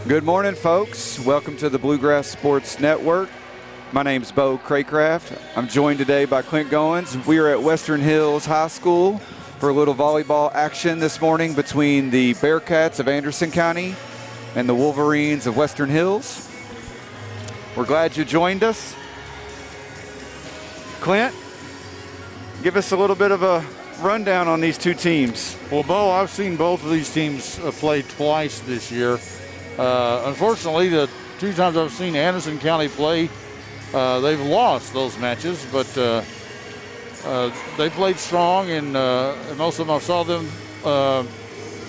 Good morning, folks. Welcome to the Bluegrass Sports Network. My name's Bo Craycraft. I'm joined today by Clint Goins. We are at Western Hills High School for a little volleyball action this morning between the Bearcats of Anderson County and the Wolverines of Western Hills. We're glad you joined us. Clint, give us a little bit of a rundown on these two teams. Well, Bo, I've seen both of these teams play twice this year. Unfortunately, the two times I've seen Anderson County play, they've lost those matches, but they played strong, and most of them, I saw them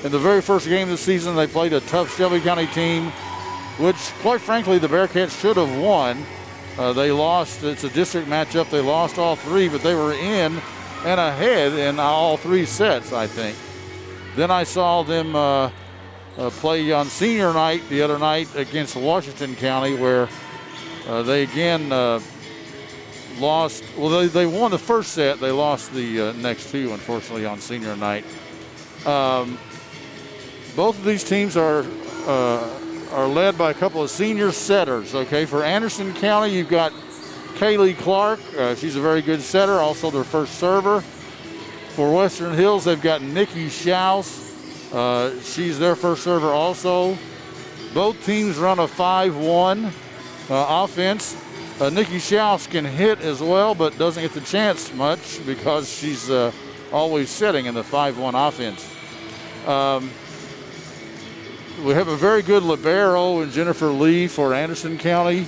in the very first game of the season. They played a tough Shelby County team, which, quite frankly, the Bearcats should have won. They lost. It's a district matchup. They lost all three, but they were in and ahead in all three sets, I think. Then I saw them play on senior night the other night against Washington County, where they again lost. Well, they won the first set. They lost the next two, unfortunately, on senior night. Both of these teams are led by a couple of senior setters. Okay, for Anderson County, you've got Kaylee Clark. She's a very good setter, also their first server. For Western Hills, they've got Nikki Schaus. She's their first server also. Both teams run a 5-1 offense. Nikki Schaus can hit as well, but doesn't get the chance much because she's always setting in the 5-1 offense. We have a very good libero in Jennifer Lee for Anderson County.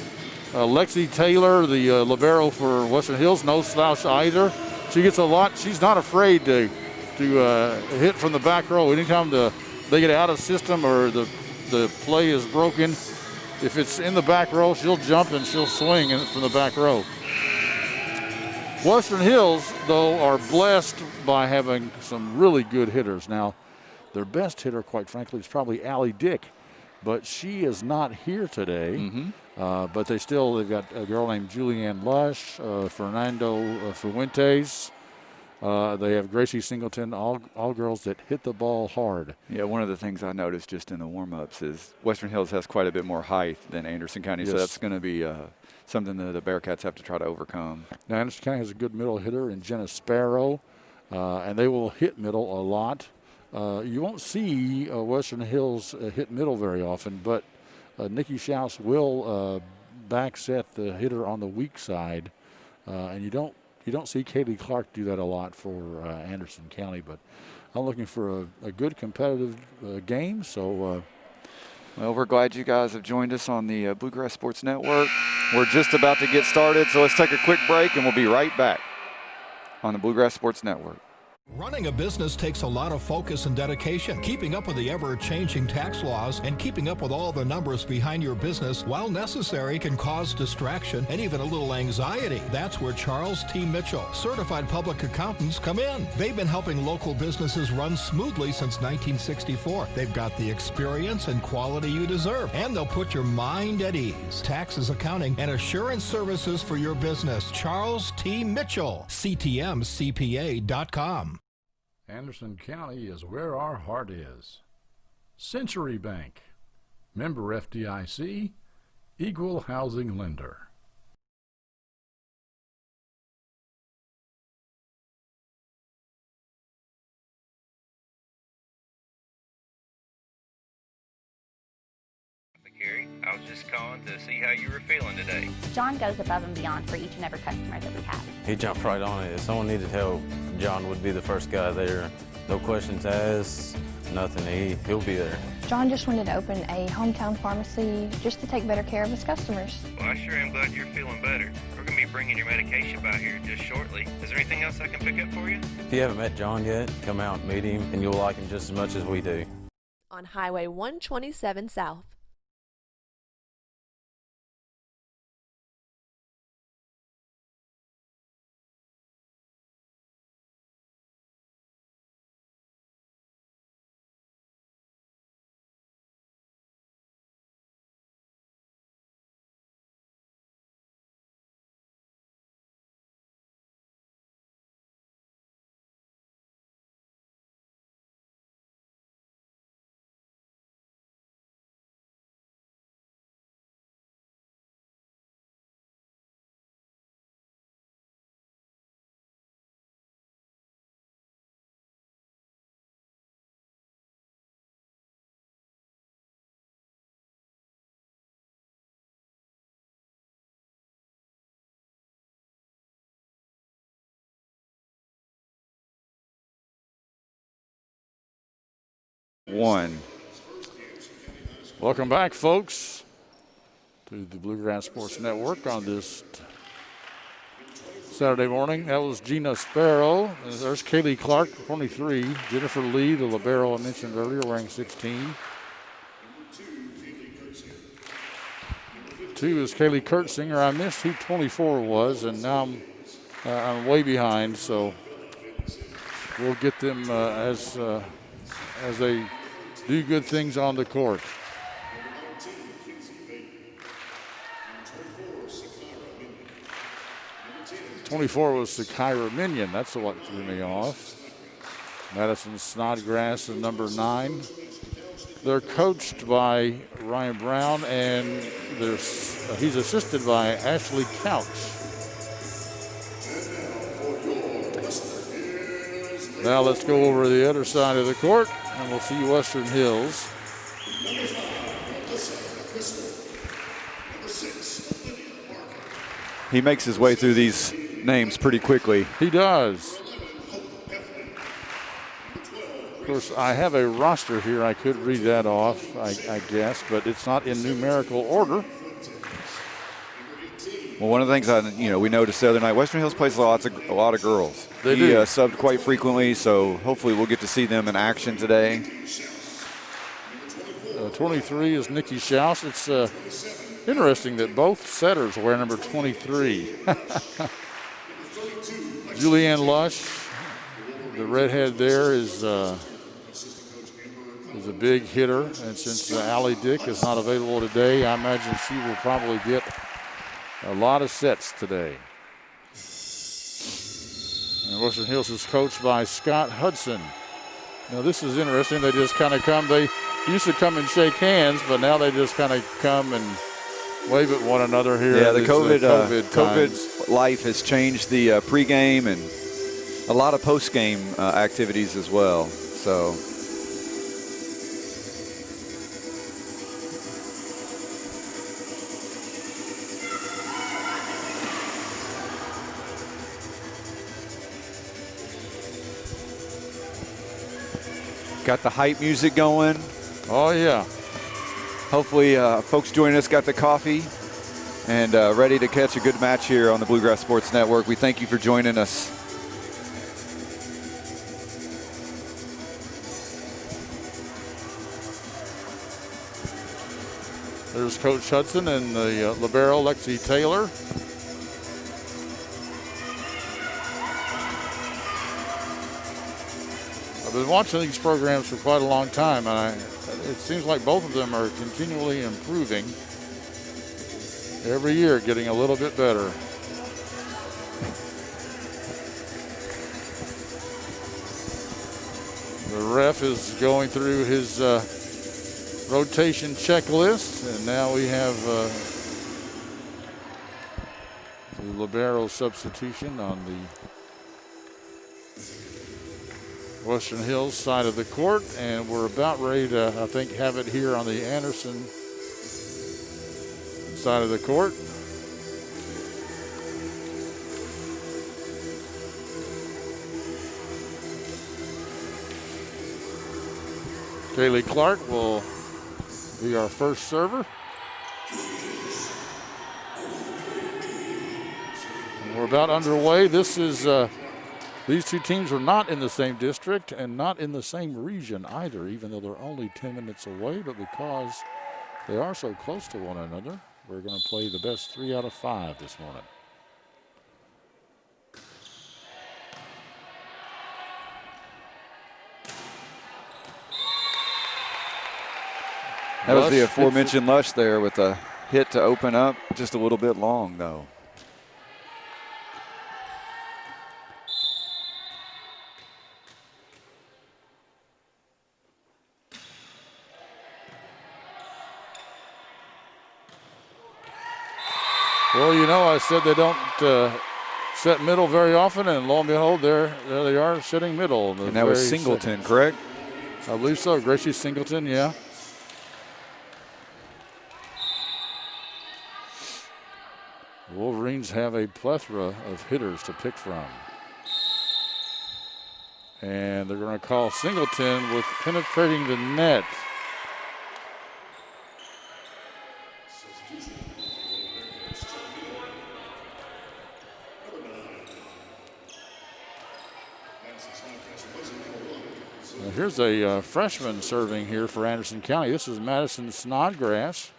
Lexi Taylor, the libero for Western Hills, no slouch either. She gets a lot. She's not afraid to hit from the back row. Anytime they get out of system or the play is broken, if it's in the back row, she'll jump and she'll swing from the back row. Western Hills, though, are blessed by having some really good hitters. Now, their best hitter, quite frankly, is probably Allie Dick, but she is not here today. But they've got a girl named Julianne Lush, Fernando Fuentes. They have Gracie Singleton, all girls that hit the ball hard. Yeah, one of the things I noticed just in the warm-ups is Western Hills has quite a bit more height than Anderson County, so that's going to be something that the Bearcats have to try to overcome. Now, Anderson County has a good middle hitter in Jenna Sparrow, and they will hit middle a lot. You won't see Western Hills hit middle very often, but Nikki Schaus will back set the hitter on the weak side, and you don't see Kaylee Clark do that a lot for Anderson County. But I'm looking for a good competitive game. So, well, we're glad you guys have joined us on the Bluegrass Sports Network. We're just about to get started, so let's take a quick break, and we'll be right back on the Bluegrass Sports Network. Running a business takes a lot of focus and dedication. Keeping up with the ever-changing tax laws and keeping up with all the numbers behind your business, while necessary, can cause distraction and even a little anxiety. That's where Charles T. Mitchell, certified public accountants, come in. They've been helping local businesses run smoothly since 1964. They've got the experience and quality you deserve, and they'll put your mind at ease. Taxes, accounting, and assurance services for your business. Charles T. Mitchell, CTMCPA.com. Anderson County is where our heart is. Century Bank, member FDIC, equal housing lender. Carrie, I was just calling to see how you were feeling today. John goes above and beyond for each and every customer that we have. He jumped right on it. If someone needed help, John would be the first guy there. No questions asked, nothing. He'll be there. John just wanted to open a hometown pharmacy just to take better care of his customers. Well, I sure am glad you're feeling better. We're going to be bringing your medication by here just shortly. Is there anything else I can pick up for you? If you haven't met John yet, come out and meet him, and you'll like him just as much as we do. On Highway 127 South. 1. Welcome back, folks, to the Bluegrass Sports Network on this Saturday morning. That was Gina Sparrow. There's Kaylee Clark, 23. Jennifer Lee, the libero I mentioned earlier, wearing 16. 2 is Kaylee Kurtzinger. I missed who 24 was, and now I'm way behind, so we'll get them as they do good things on the court. 24 was Sakira Minion. That's the one that threw me off. Madison Snodgrass is number 9. They're coached by Ryan Brown, and he's assisted by Ashley Couch. Now let's go over to the other side of the court, and we'll see Western Hills. He makes his way through these names pretty quickly. He does. Of course, I have a roster here. I could read that off, I guess, but it's not in numerical order. Well, one of the things we noticed the other night, Western Hills plays a lot of girls. They do. Subbed quite frequently, so hopefully we'll get to see them in action today. 23 is Nikki Schaus. It's interesting that both setters wear number 23. Julianne Lush, the redhead there, is a big hitter, and since Allie Dick is not available today, I imagine she will probably get a lot of sets today. And Western Hills is coached by Scott Hudson. Now this is interesting. They just kind of come. They used to come and shake hands, but now they just kind of come and wave at one another here. Yeah, the COVID times. life has changed the pregame and a lot of postgame activities as well. So. Got the hype music going. Oh, yeah. Hopefully folks joining us got the coffee and ready to catch a good match here on the Bluegrass Sports Network. We thank you for joining us. There's Coach Hudson and the libero, Lexi Taylor. I've been watching these programs for quite a long time, and it seems like both of them are continually improving. Every year getting a little bit better. The ref is going through his rotation checklist, and now we have the libero substitution on the Western Hills side of the court, and we're about ready to, I think, have it here on the Anderson side of the court. Kaylee Clark will be our first server. And we're about underway. This is these two teams are not in the same district and not in the same region either, even though they're only 10 minutes away, but because they are so close to one another, we're going to play the best 3 out of 5 this morning. That was the aforementioned Lush there with a hit to open up, just a little bit long though. Well, you know, I said they don't set middle very often, and lo and behold, there they are sitting middle. And that was Singleton, correct? I believe so. Gracie Singleton, yeah. Wolverines have a plethora of hitters to pick from. And they're going to call Singleton with penetrating the net. Now here's a freshman serving here for Anderson County. This is Madison Snodgrass.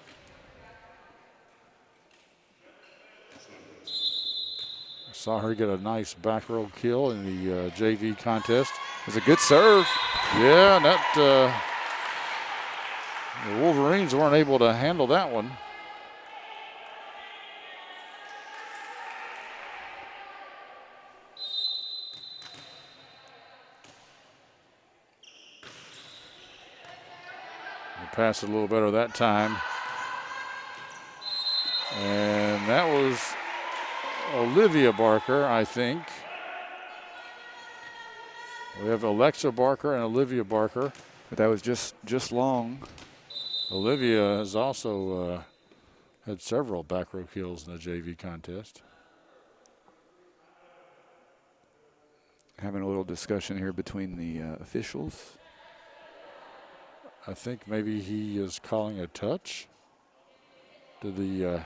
Saw her get a nice back row kill in the JV contest. It was a good serve. Yeah, and that the Wolverines weren't able to handle that one. They passed it a little better that time. And that was Olivia Barker, I think. We have Alexa Barker and Olivia Barker. But that was just long. Olivia has also had several back row kills in the JV contest. Having a little discussion here between the officials. I think maybe he is calling a touch to the...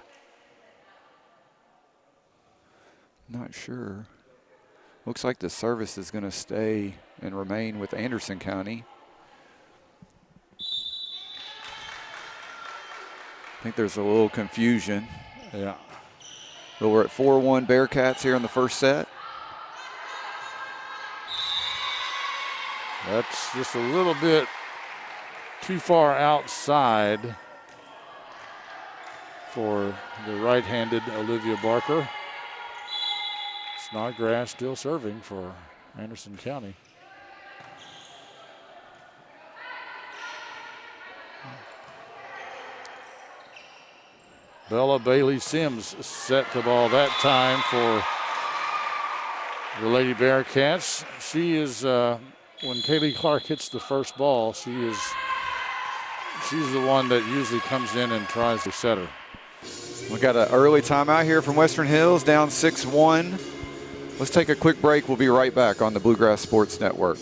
Not sure. Looks like the service is going to stay and remain with Anderson County. I think there's a little confusion. Yeah. But we're at 4-1 Bearcats here in the first set. That's just a little bit too far outside for the right-handed Olivia Barker. Snodgrass still serving for Anderson County. Bella Bailey Sims set the ball that time for the Lady Bearcats. She is, when Kaylee Clark hits the first ball, she's the one that usually comes in and tries to set her. We got an early timeout here from Western Hills, down 6-1. Let's take a quick break. We'll be right back on the Bluegrass Sports Network.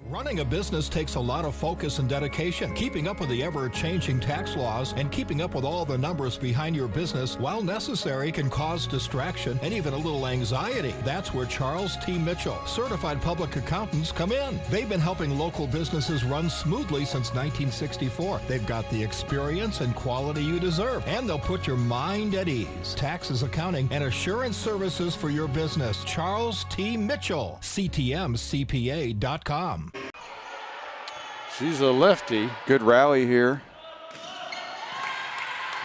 Running a business takes a lot of focus and dedication. Keeping up with the ever-changing tax laws and keeping up with all the numbers behind your business, while necessary, can cause distraction and even a little anxiety. That's where Charles T. Mitchell, certified public accountants, come in. They've been helping local businesses run smoothly since 1964. They've got the experience and quality you deserve, and they'll put your mind at ease. Taxes, accounting, and assurance services for your business. Charles T. Mitchell, CTMCPA.com. She's a lefty. Good rally here.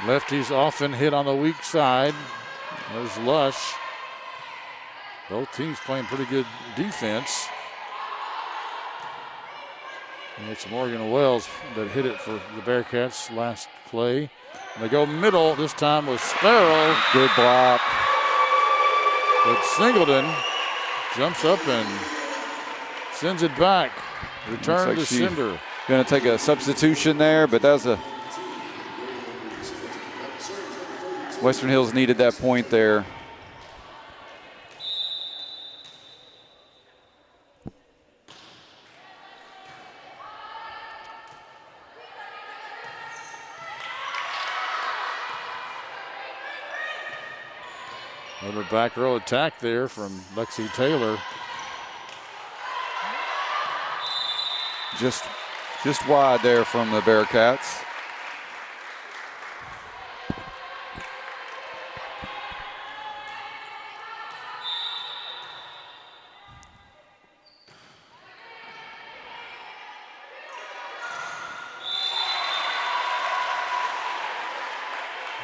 Lefties often hit on the weak side. There's Lush. Both teams playing pretty good defense. And it's Morgan Wells that hit it for the Bearcats last play. And they go middle this time with Sparrow. Good block. But Singleton jumps up and sends it back. Return to Cinder. Going to take a substitution there, but that was a... Western Hills needed that point there. Another back row attack there from Lexi Taylor. Just wide there from the Bearcats.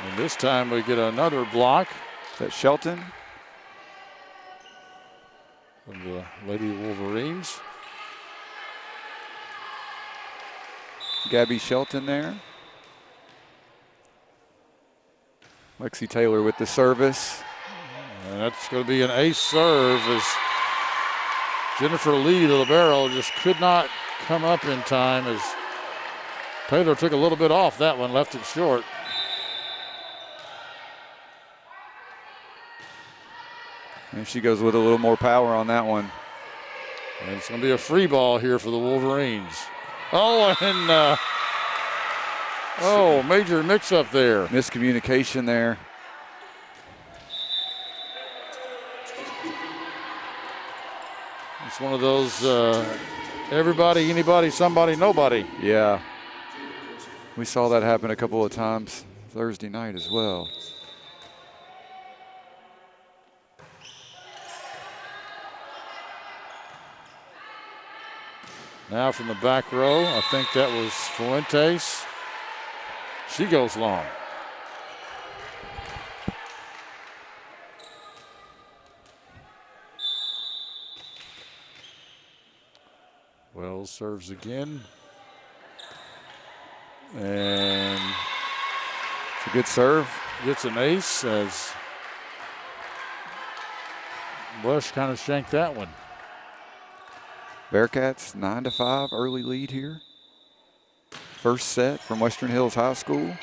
And this time we get another block. Is that Shelton? From the Lady Wolverines. Gabby Shelton there. Lexi Taylor with the service. And that's going to be an ace serve as Jennifer Lee, the libero, just could not come up in time as Taylor took a little bit off that one, left it short. And she goes with a little more power on that one. And it's going to be a free ball here for the Wolverines. Oh, and major mix-up there. Miscommunication there. It's one of those everybody, anybody, somebody, nobody. Yeah. We saw that happen a couple of times Thursday night as well. Now from the back row, I think that was Fuentes. She goes long. Wells serves again. And it's a good serve. Gets an ace as Bush kind of shanked that one. Bearcats 9-5 early lead here. First set from Western Hills High School.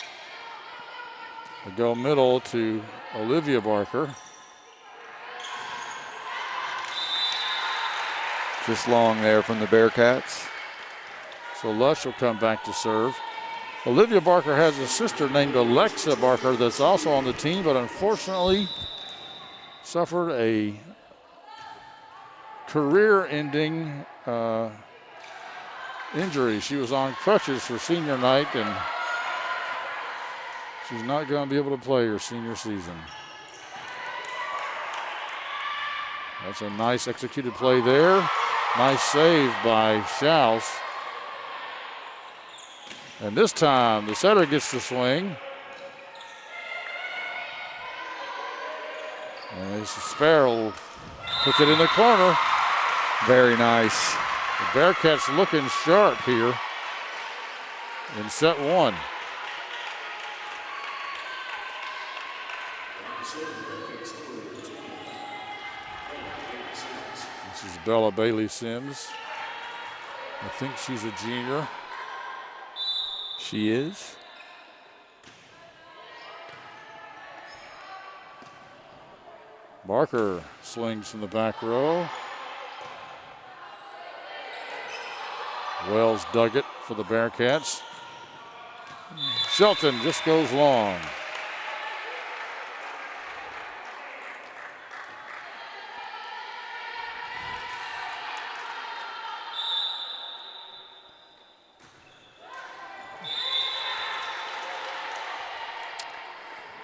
We go middle to Olivia Barker. Just long there from the Bearcats. So Lush will come back to serve. Olivia Barker has a sister named Alexa Barker that's also on the team, but unfortunately suffered a career-ending injury. She was on crutches for senior night, and she's not going to be able to play her senior season. That's a nice executed play there. Nice save by Schaus. And this time, the setter gets the swing. And Sparrow puts it in the corner. Very nice. The Bearcats looking sharp here in set one. This is Bella Bailey Sims. I think she's a junior. She is. Barker swings from the back row. Wells dug it for the Bearcats. Shelton just goes long.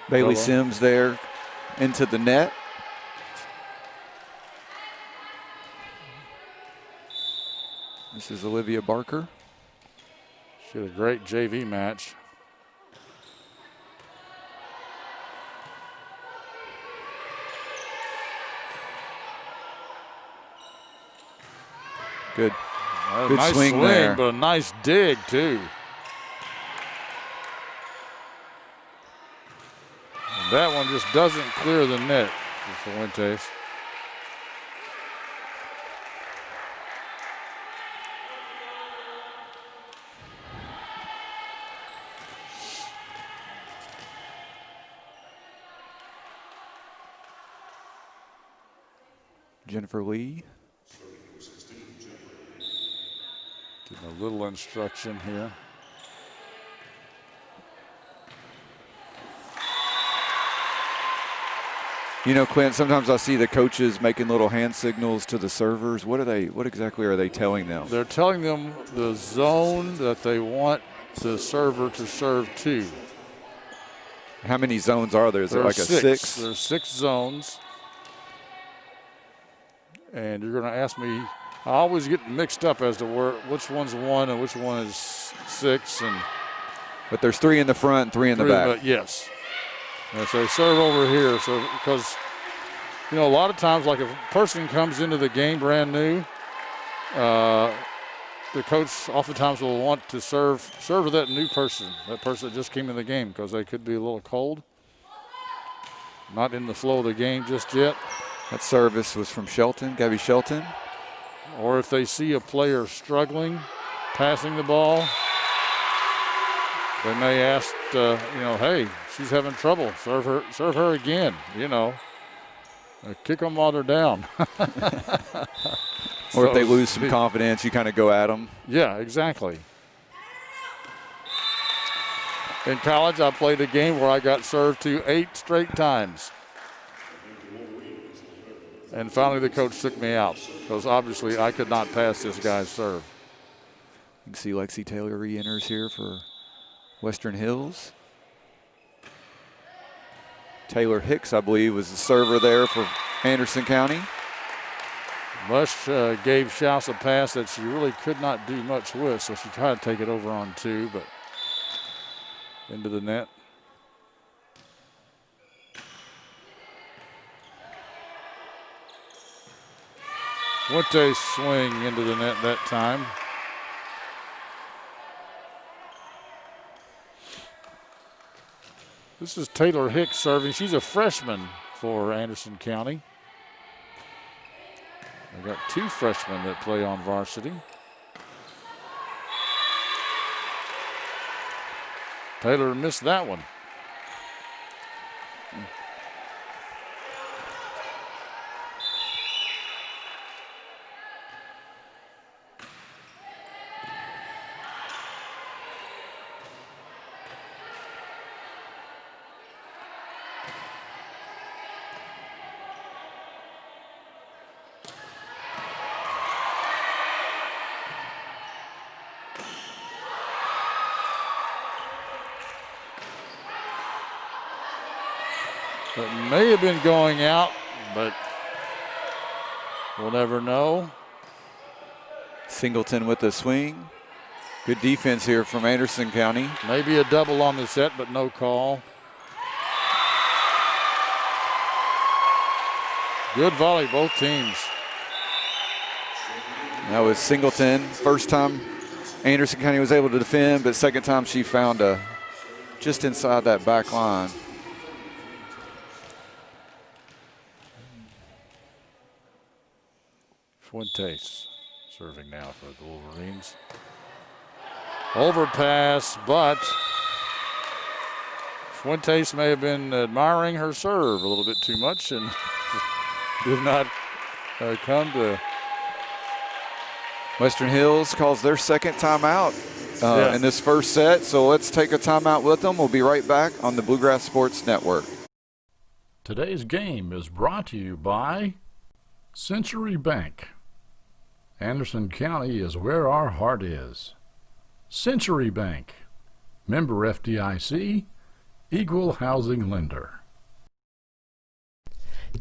Bailey Sims there into the net. This is Olivia Barker. She had a great JV match. Good. Good nice swing there. But a nice dig too. And that one just doesn't clear the net for Fuentes. Jennifer Lee. Getting a little instruction here. You know, Clint, sometimes I see the coaches making little hand signals to the servers. What exactly are they telling them? They're telling them the zone that they want the server to serve to. How many zones are there? Is it like a six? There's 6 zones. And you're going to ask me, I always get mixed up as to which one's 1 and which one is 6. But there's 3 in the front and 3 in the back. Yes. And so they serve over here. So because, you know, a lot of times, like if a person comes into the game brand new, the coach oftentimes will want to serve that new person, that person that just came in the game, because they could be a little cold, not in the flow of the game just yet. That service was from Shelton, Gabby Shelton. Or if they see a player struggling, passing the ball, they may ask, hey, she's having trouble. Serve her again. Kick them while they're down. Or if they lose some confidence, you kind of go at them. Yeah, exactly. In college, I played a game where I got served to 8 straight times. And finally, the coach took me out because obviously I could not pass this guy's serve. You can see Lexi Taylor re-enters here for Western Hills. Taylor Hicks, I believe, was the server there for Anderson County. Lush gave Schaus a pass that she really could not do much with, so she tried to take it over on 2, but into the net. Fuentes swing into the net that time. This is Taylor Hicks serving. She's a freshman for Anderson County. We've got 2 freshmen that play on varsity. Taylor missed that one. It may have been going out, but we'll never know. Singleton with the swing. Good defense here from Anderson County. Maybe a double on the set, but no call. Good volley, both teams. That was Singleton. First time Anderson County was able to defend, but second time she found just inside that back line. Fuentes serving now for the Wolverines. Overpass, but Fuentes may have been admiring her serve a little bit too much and did not come to. Western Hills calls their second timeout in this first set, so let's take a timeout with them. We'll be right back on the Bluegrass Sports Network. Today's game is brought to you by Century Bank. Anderson County is where our heart is. Century Bank, member FDIC, equal housing lender.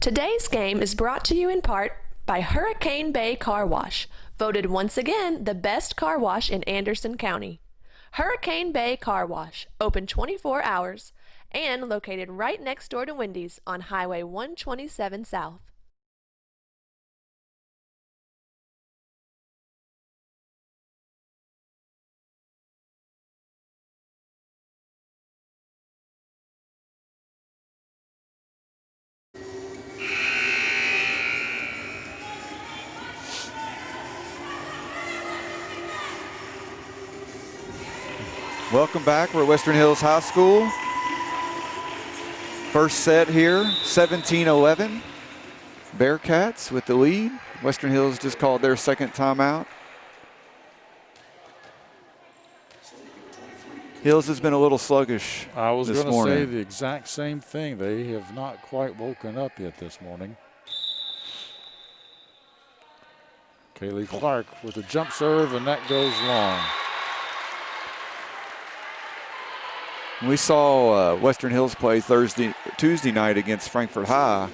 Today's game is brought to you in part by Hurricane Bay Car Wash, voted once again the best car wash in Anderson County. Hurricane Bay Car Wash, open 24 hours and located right next door to Wendy's on Highway 127 South. Welcome back. We're at Western Hills High School. First set here, 17-11. Bearcats with the lead. Western Hills just called their second timeout. Hills has been a little sluggish this morning. I was going to say the exact same thing. They have not quite woken up yet this morning. Kaylee Clark with a jump serve, and that goes long. We saw Western Hills play Tuesday night against Frankfort High,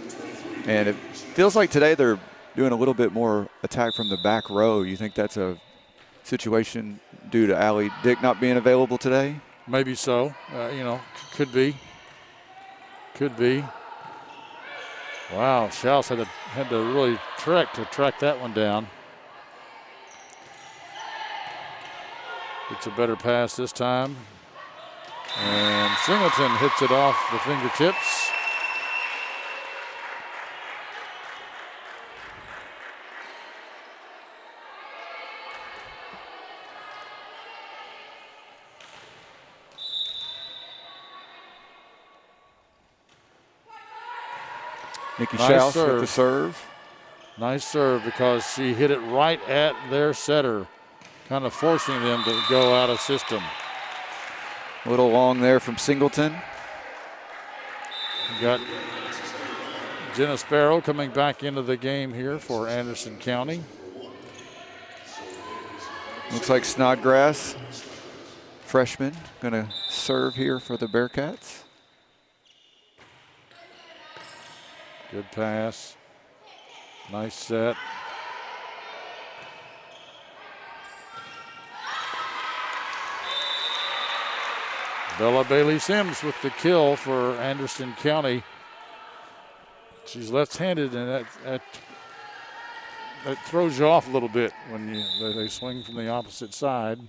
and it feels like today they're doing a little bit more attack from the back row. You think that's a situation due to Allie Dick not being available today? Maybe so. Could be. Could be. Wow, Schaus had to really track that one down. It's a better pass this time. And Singleton hits it off the fingertips. Nikki Schaus with the serve. Nice serve because she hit it right at their setter, kind of forcing them to go out of system. A little long there from Singleton. We got Jenna Sparrow coming back into the game here for Anderson County. Looks like Snodgrass, freshman, going to serve here for the Bearcats. Good pass. Nice set. Bella Bailey Sims with the kill for Anderson County. She's left-handed, and that throws you off a little bit when they swing from the opposite side.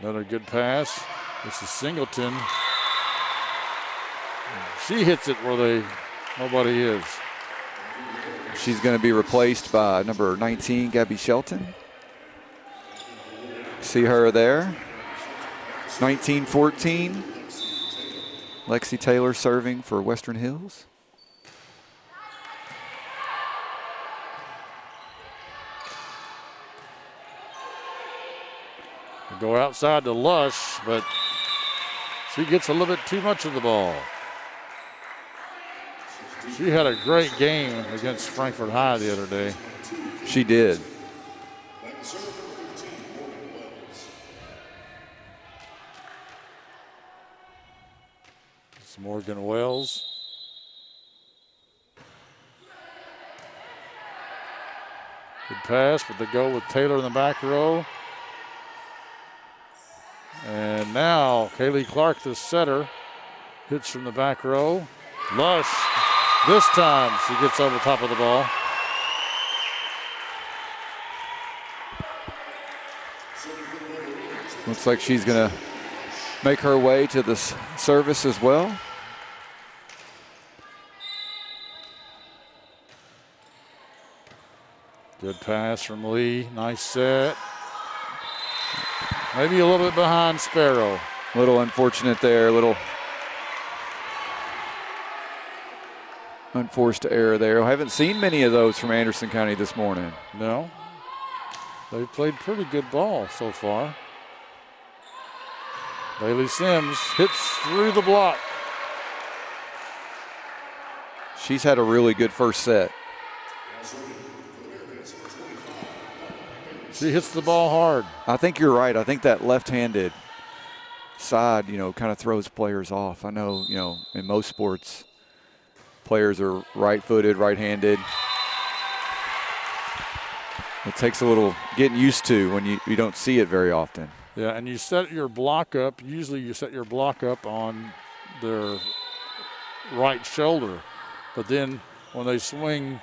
Another good pass. This is Singleton. She hits it where nobody is. She's going to be replaced by number 19, Gabby Shelton. See her there. 19-14. Lexi Taylor serving for Western Hills. They go outside to Lush, but she gets a little bit too much of the ball. She had a great game against Frankfort High the other day. She did. It's Morgan Wells. Good pass, but they go with Taylor in the back row. And now Kaylee Clark, the setter, hits from the back row. Lush, this time she gets over top of the ball. Looks like she's going to make her way to the service as well. Good pass from Lee. Nice set. Maybe a little bit behind Sparrow. A little unfortunate there, a little unforced error there. I haven't seen many of those from Anderson County this morning. No. They've played pretty good ball so far. Bailey Sims hits through the block. She's had a really good first set. She hits the ball hard. I think you're right. I think that left-handed side, kind of throws players off. I know, in most sports, players are right-footed, right-handed. It takes a little getting used to when you don't see it very often. Yeah, and you set your block up. Usually you set your block up on their right shoulder. But then when they swing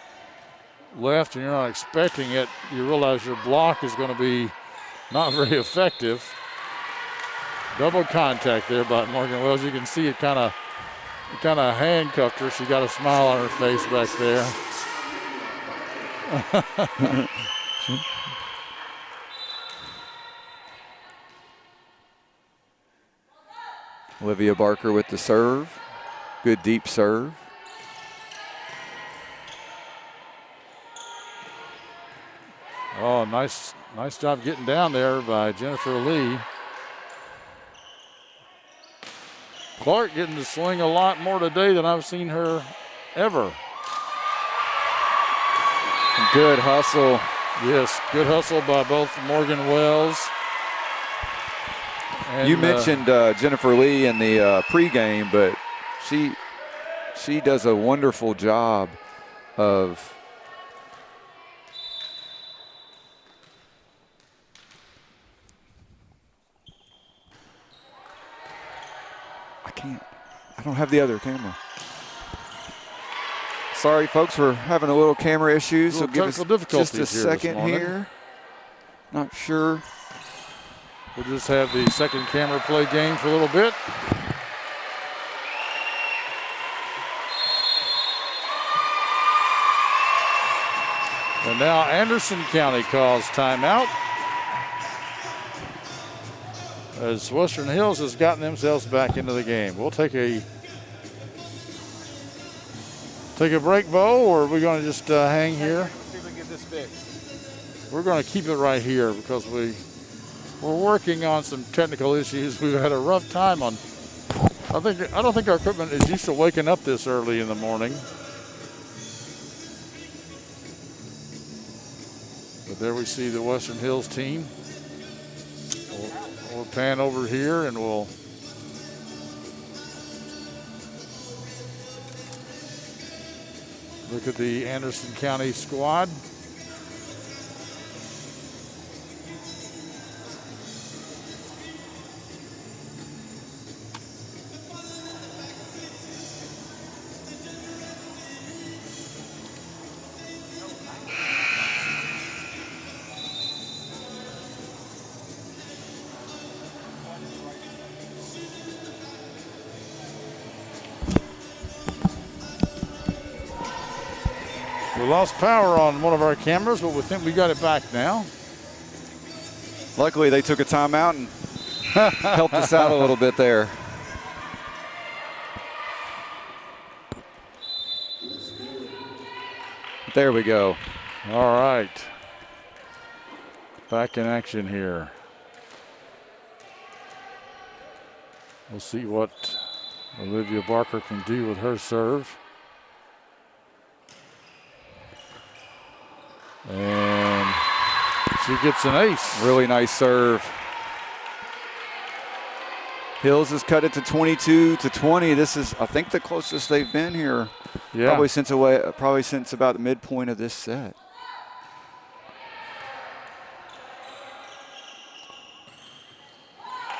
left and you're not expecting it, you realize your block is going to be not very effective. Double contact there by Morgan Wells. You can see it kind of handcuffed her. She got a smile on her face back there. Olivia Barker with the serve. Good deep serve. Oh, nice job getting down there by Jennifer Lee. Clark getting to swing a lot more today than I've seen her ever. Good hustle. Yes, good hustle by both Morgan Wells. And, you mentioned Jennifer Lee in the pregame, but she does a wonderful job of I don't have the other camera. Sorry, folks, we're having a little camera issues. So give us just a second here. Not sure. We'll just have the second camera play game for a little bit. And now Anderson County calls timeout, as Western Hills has gotten themselves back into the game. We'll take a Take a break, Bo, or are we going to just hang here? See if we can get this fixed. We're going to keep it right here because we're working on some technical issues. We've had a rough time on. I don't think our equipment is used to waking up this early in the morning. But there we see the Western Hills team. We'll pan over here and we'll look at the Anderson County squad. We lost power on one of our cameras, but we think we got it back now. Luckily, they took a timeout and helped us out a little bit there. There we go. All right. Back in action here. We'll see what Olivia Barker can do with her serve. And she gets an ace. Really nice serve. Hills has cut it to 22-20. This is, I think, the closest they've been here. Yeah. Probably since about the midpoint of this set.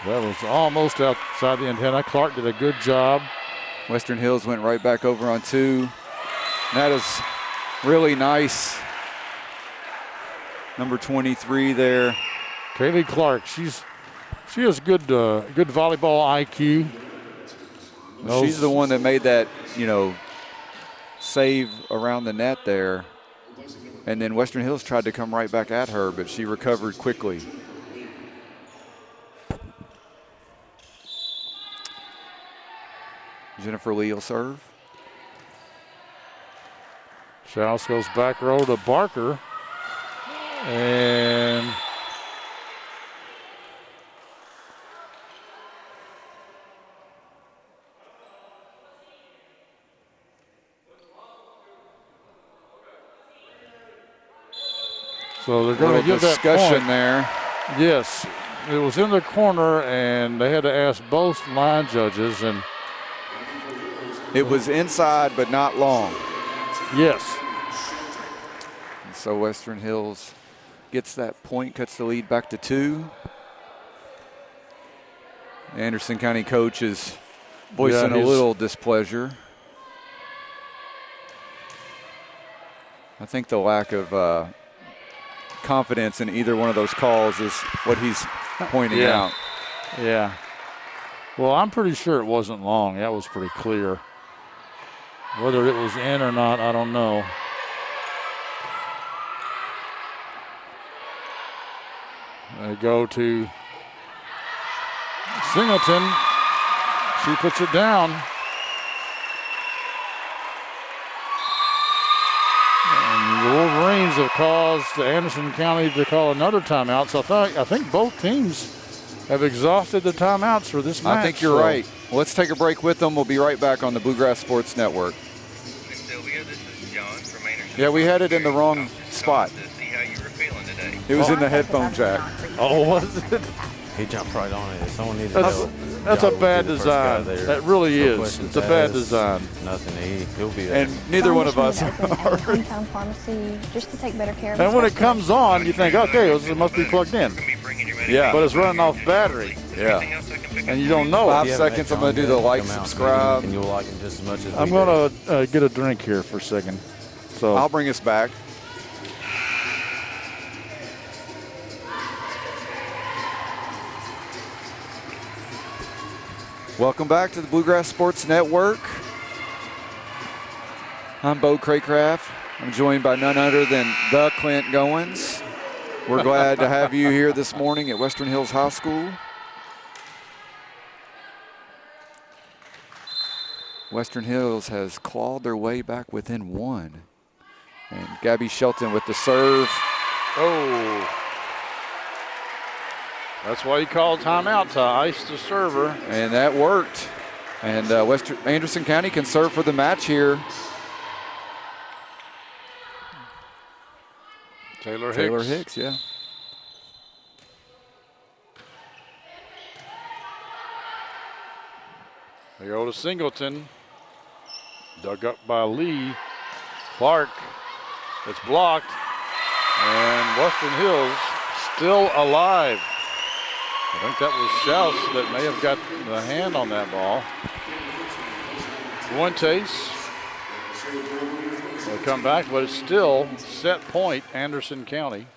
That was almost outside the antenna. Clark did a good job. Western Hills went right back over on 2. That is really nice. Number 23 there. Kaylee Clark, she has good volleyball IQ. She's the one that made that, save around the net there. And then Western Hills tried to come right back at her, but she recovered quickly. Jennifer Lee will serve. Schaus goes back row to Barker. And so they're going to give that discussion point. There. Yes, it was in the corner, and they had to ask both line judges, and it was inside, but not long. Yes. And so Western Hills gets that point, cuts the lead back to 2. The Anderson County coach is voicing a little displeasure. I think the lack of confidence in either one of those calls is what he's pointing out. Yeah. Well, I'm pretty sure it wasn't long. That was pretty clear. Whether it was in or not, I don't know. They go to Singleton. She puts it down. And the Wolverines have caused Anderson County to call another timeout. So I think both teams have exhausted the timeouts for this match. I think you're right. Well, let's take a break with them. We'll be right back on the Bluegrass Sports Network. Miss Sylvia, this is John from Anderson. Yeah, we had it in the wrong spot. To see how you were feeling today. It was in the headphone jack. Oh, was it? He jumped right on it. If someone needed That's a bad design. That really is. It's a bad design. Nothing. He'll be there. And neither one of us are. Hometown pharmacy, just to take better care of. And when it comes on, you think, okay, it must be plugged in. Yeah. But it's running off battery. Yeah. And you don't know. 5 seconds. I'm going to do the like, subscribe. And you'll like him just as much as I'm going to get a drink here for a second. So I'll bring us back. Welcome back to the Bluegrass Sports Network. I'm Bo Craycraft. I'm joined by none other than the Clint Goins. We're glad to have you here this morning at Western Hills High School. Western Hills has clawed their way back within one. And Gabby Shelton with the serve. Oh. That's why he called timeout, to ice the server. And that worked. And Anderson County can serve for the match here. Taylor Hicks, yeah. They go to Singleton. Dug up by Lee. Clark. It's blocked. And Western Hills still alive. I think that was Schaus that may have got the hand on that ball. Fuentes will come back, but it's still set point, Anderson County.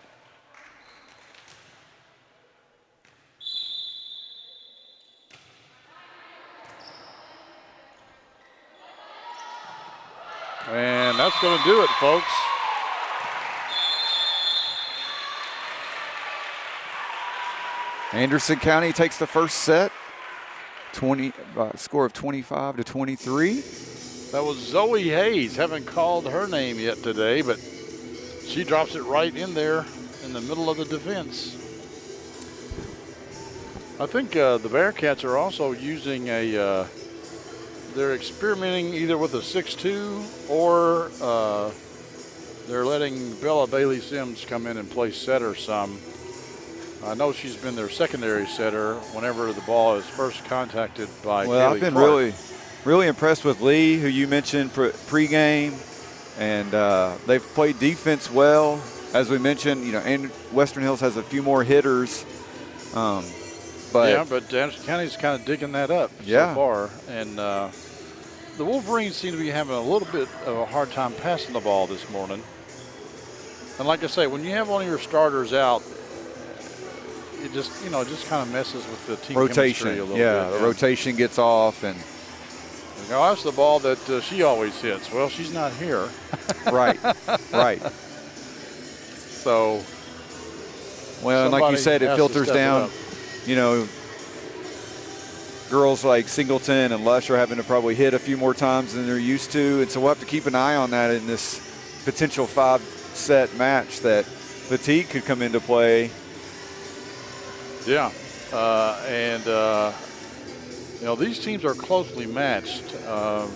And that's going to do it, folks. Anderson County takes the first set, score of 25-23. That was Zoe Hayes. Haven't called her name yet today, but she drops it right in there in the middle of the defense. I think the Bearcats are also using they're experimenting either with a 6-2 or they're letting Bella Bailey Sims come in and play setter some. I know she's been their secondary setter whenever the ball is first contacted by Well, Kaylee I've been Clark. really impressed with Lee, who you mentioned pregame, and they've played defense well. As we mentioned, and Western Hills has a few more hitters. But Anderson County's kind of digging that up so far. And the Wolverines seem to be having a little bit of a hard time passing the ball this morning. And like I say, when you have one of your starters out, it just kind of messes with the team chemistry a little bit. Yeah, the rotation gets off. And that's the ball that she always hits. Well, she's not here. Right. So, well, and like you said, it filters down. Girls like Singleton and Lush are having to probably hit a few more times than they're used to. And so we'll have to keep an eye on that in this potential 5-set match that fatigue could come into play. Yeah, these teams are closely matched. It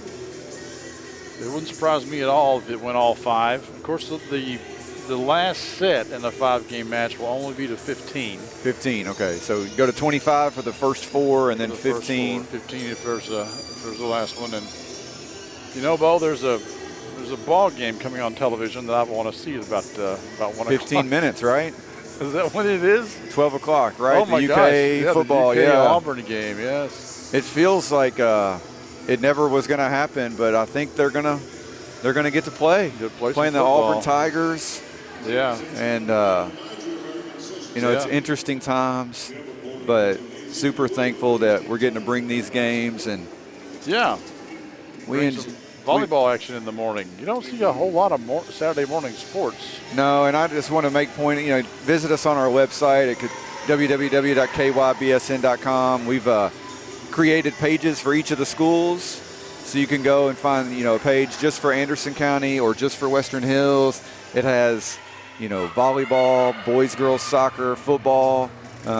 wouldn't surprise me at all if it went all 5. Of course, the last set in a 5-game match will only be to 15. 15, okay. So go to 25 for the first 4, and then 15. 15 if there's the last one. And Bo, there's a ball game coming on television that I want to see at about 1 o'clock. 15 minutes, right? Is that what it is? 12 o'clock, right? Oh, my the UK gosh. football, the UK Auburn game, yes. It feels like it never was going to happen, but I think they're gonna get to play. Playing the Auburn Tigers. Yeah. And, it's interesting times, but super thankful that we're getting to bring these games. And volleyball action in the morning. You don't see a whole lot of Saturday morning sports. No, and I just want to make point, visit us on our website at www.kybsn.com. We've created pages for each of the schools, so you can go and find, a page just for Anderson County or just for Western Hills. It has, volleyball, boys, girls, soccer, football.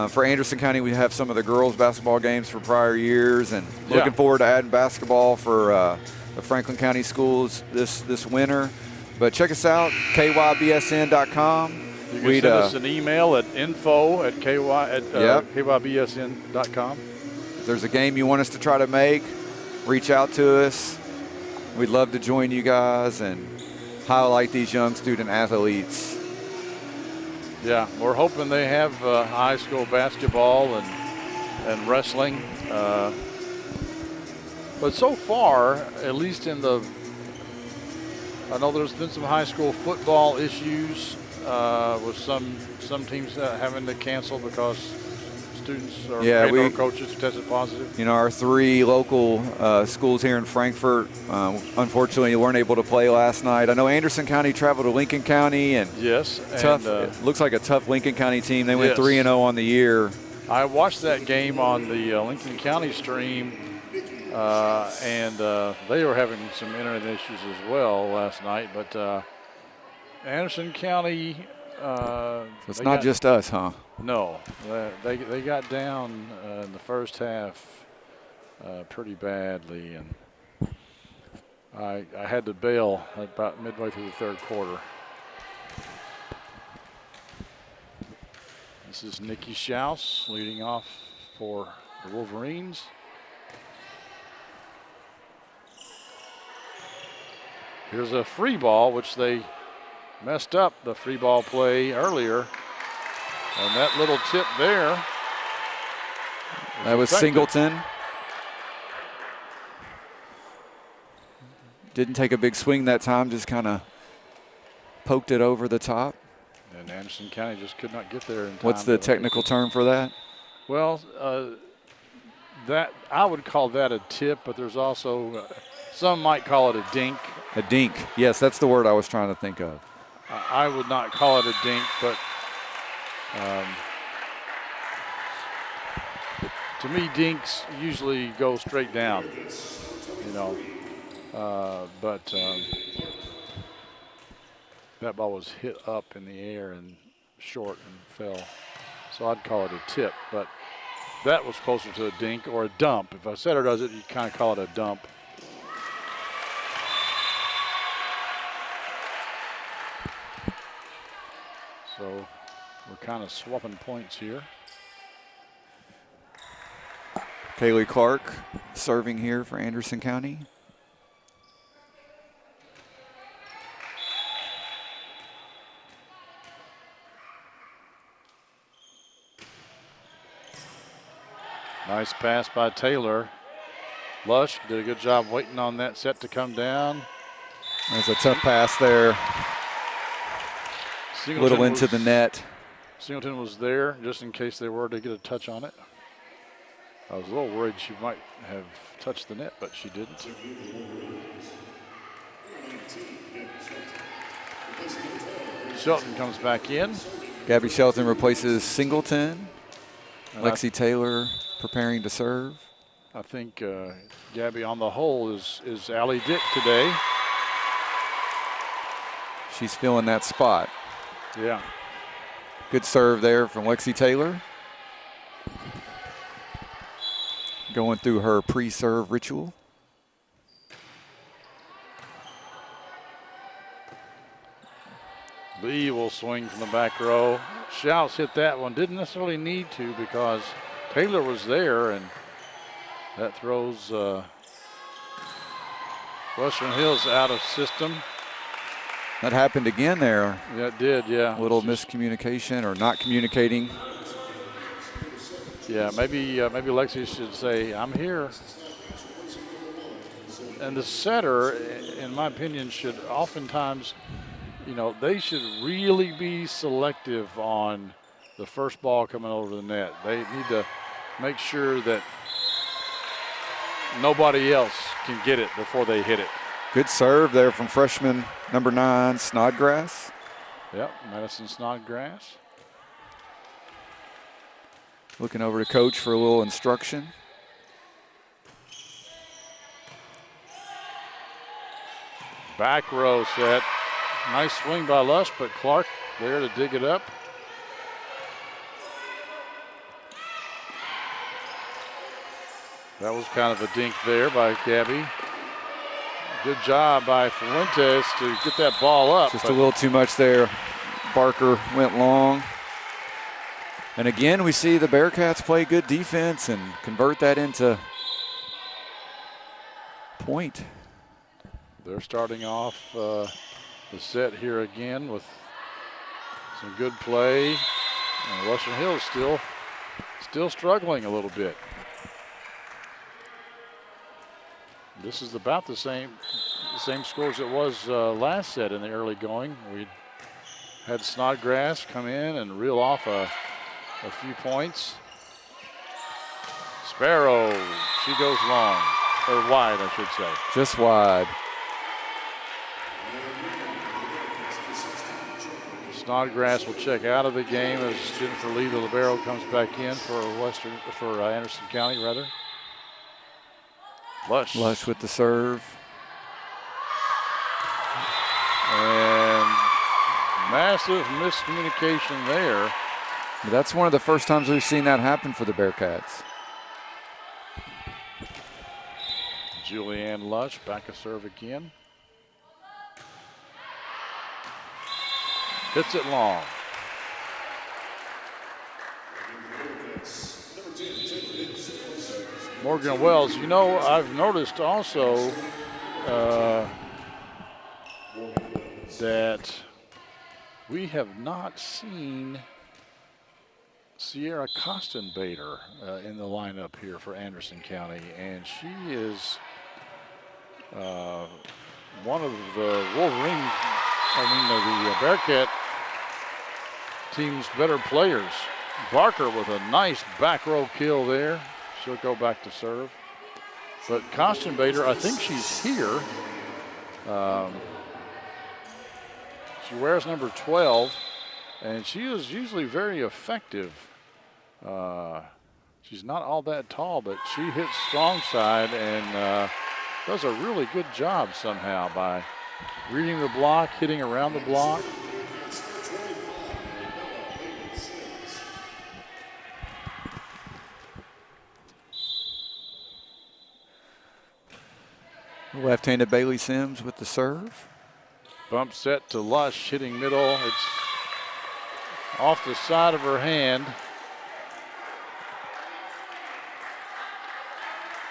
For Anderson County, we have some of the girls' basketball games for prior years, and looking forward to adding basketball for the Franklin County schools this winter. But check us out, kybsn.com. You can send us an email at info@kybsn.com. If there's a game you want us to try to make, reach out to us. We'd love to join you guys and highlight these young student athletes. Yeah, we're hoping they have high school basketball and wrestling. But so far, at least I know there's been some high school football issues with some teams having to cancel because students or coaches tested positive. Our 3 local schools here in Frankfort, unfortunately, weren't able to play last night. I know Anderson County traveled to Lincoln County, and it looks like a tough Lincoln County team. They went 3-0 on the year. I watched that game on the Lincoln County stream, and they were having some internet issues as well last night. But Anderson County. It's not just us, huh? No, they got down in the first half pretty badly, and I had to bail about midway through the third quarter. This is Nikki Schaus leading off for the Wolverines. Here's a free ball, which they messed up the free ball play earlier. And that little tip there. That was effective. Singleton. Didn't take a big swing that time, just kind of poked it over the top. And Anderson County just could not get there in time. What's the technical term for that? Well, that I would call that a tip, but there's also some might call it a dink. A dink. Yes, that's the word I was trying to think of. I would not call it a dink, but to me, dinks usually go straight down, you know. But that ball was hit up in the air and short and fell. So I'd call it a tip, but that was closer to a dink or a dump. If a setter does it, you kind of call it a dump. So we're kind of swapping points here. Kaylee Clark serving here for Anderson County. Nice pass by Taylor. Lush did a good job waiting on that set to come down. There's a tough pass there. A little into the net. Singleton was there just in case they were to get a touch on it. I was a little worried she might have touched the net, but she didn't. Shelton comes back in. Gabby Shelton replaces Singleton. And Lexi Taylor preparing to serve. I think Gabby on the whole is Allie Dick today. She's filling that spot. Yeah. Good serve there from Lexi Taylor. Going through her pre-serve ritual. Lee will swing from the back row. Schaus hit that one. Didn't necessarily need to because Taylor was there, and that throws Western Hills out of system. That happened again there. Yeah, it did, yeah. A little miscommunication or not communicating. Yeah, maybe Lexi should say, I'm here. And the setter, in my opinion, should oftentimes, you know, they should really be selective on the first ball coming over the net. They need to make sure that nobody else can get it before they hit it. Good serve there from freshman number 9, Snodgrass. Yep, Madison Snodgrass. Looking over to coach for a little instruction. Back row set. Nice swing by Lush, but Clark there to dig it up. That was kind of a dink there by Gabby. Good job by Fuentes to get that ball up. Just a little too much there. Barker went long. And again, we see the Bearcats play good defense and convert that into point. They're starting off the set here again with some good play. And Western Hills still struggling a little bit. This is about the same score as it was last set in the early going. We had Snodgrass come in and reel off a few points. Sparrow, she goes long, or wide, I should say. Just wide. Snodgrass will check out of the game as Jennifer Lee, the libero, comes back in for Anderson County, rather. Lush with the serve. And massive miscommunication there. That's one of the first times we've seen that happen for the Bearcats. Julianne Lush back a serve again. Hits it long. Morgan Wells, you know, I've noticed also that we have not seen Sierra Kostenbader in the lineup here for Anderson County, and she is one of the the Bearcat team's better players. Barker with a nice back row kill there. She'll go back to serve. But Kostenbader, I think she's here. She wears number 12, and she is usually very effective. She's not all that tall, but she hits strong side and does a really good job somehow by reading the block, hitting around the block. Left-handed Bailey Sims with the serve. Bump set to Lush, hitting middle. It's off the side of her hand.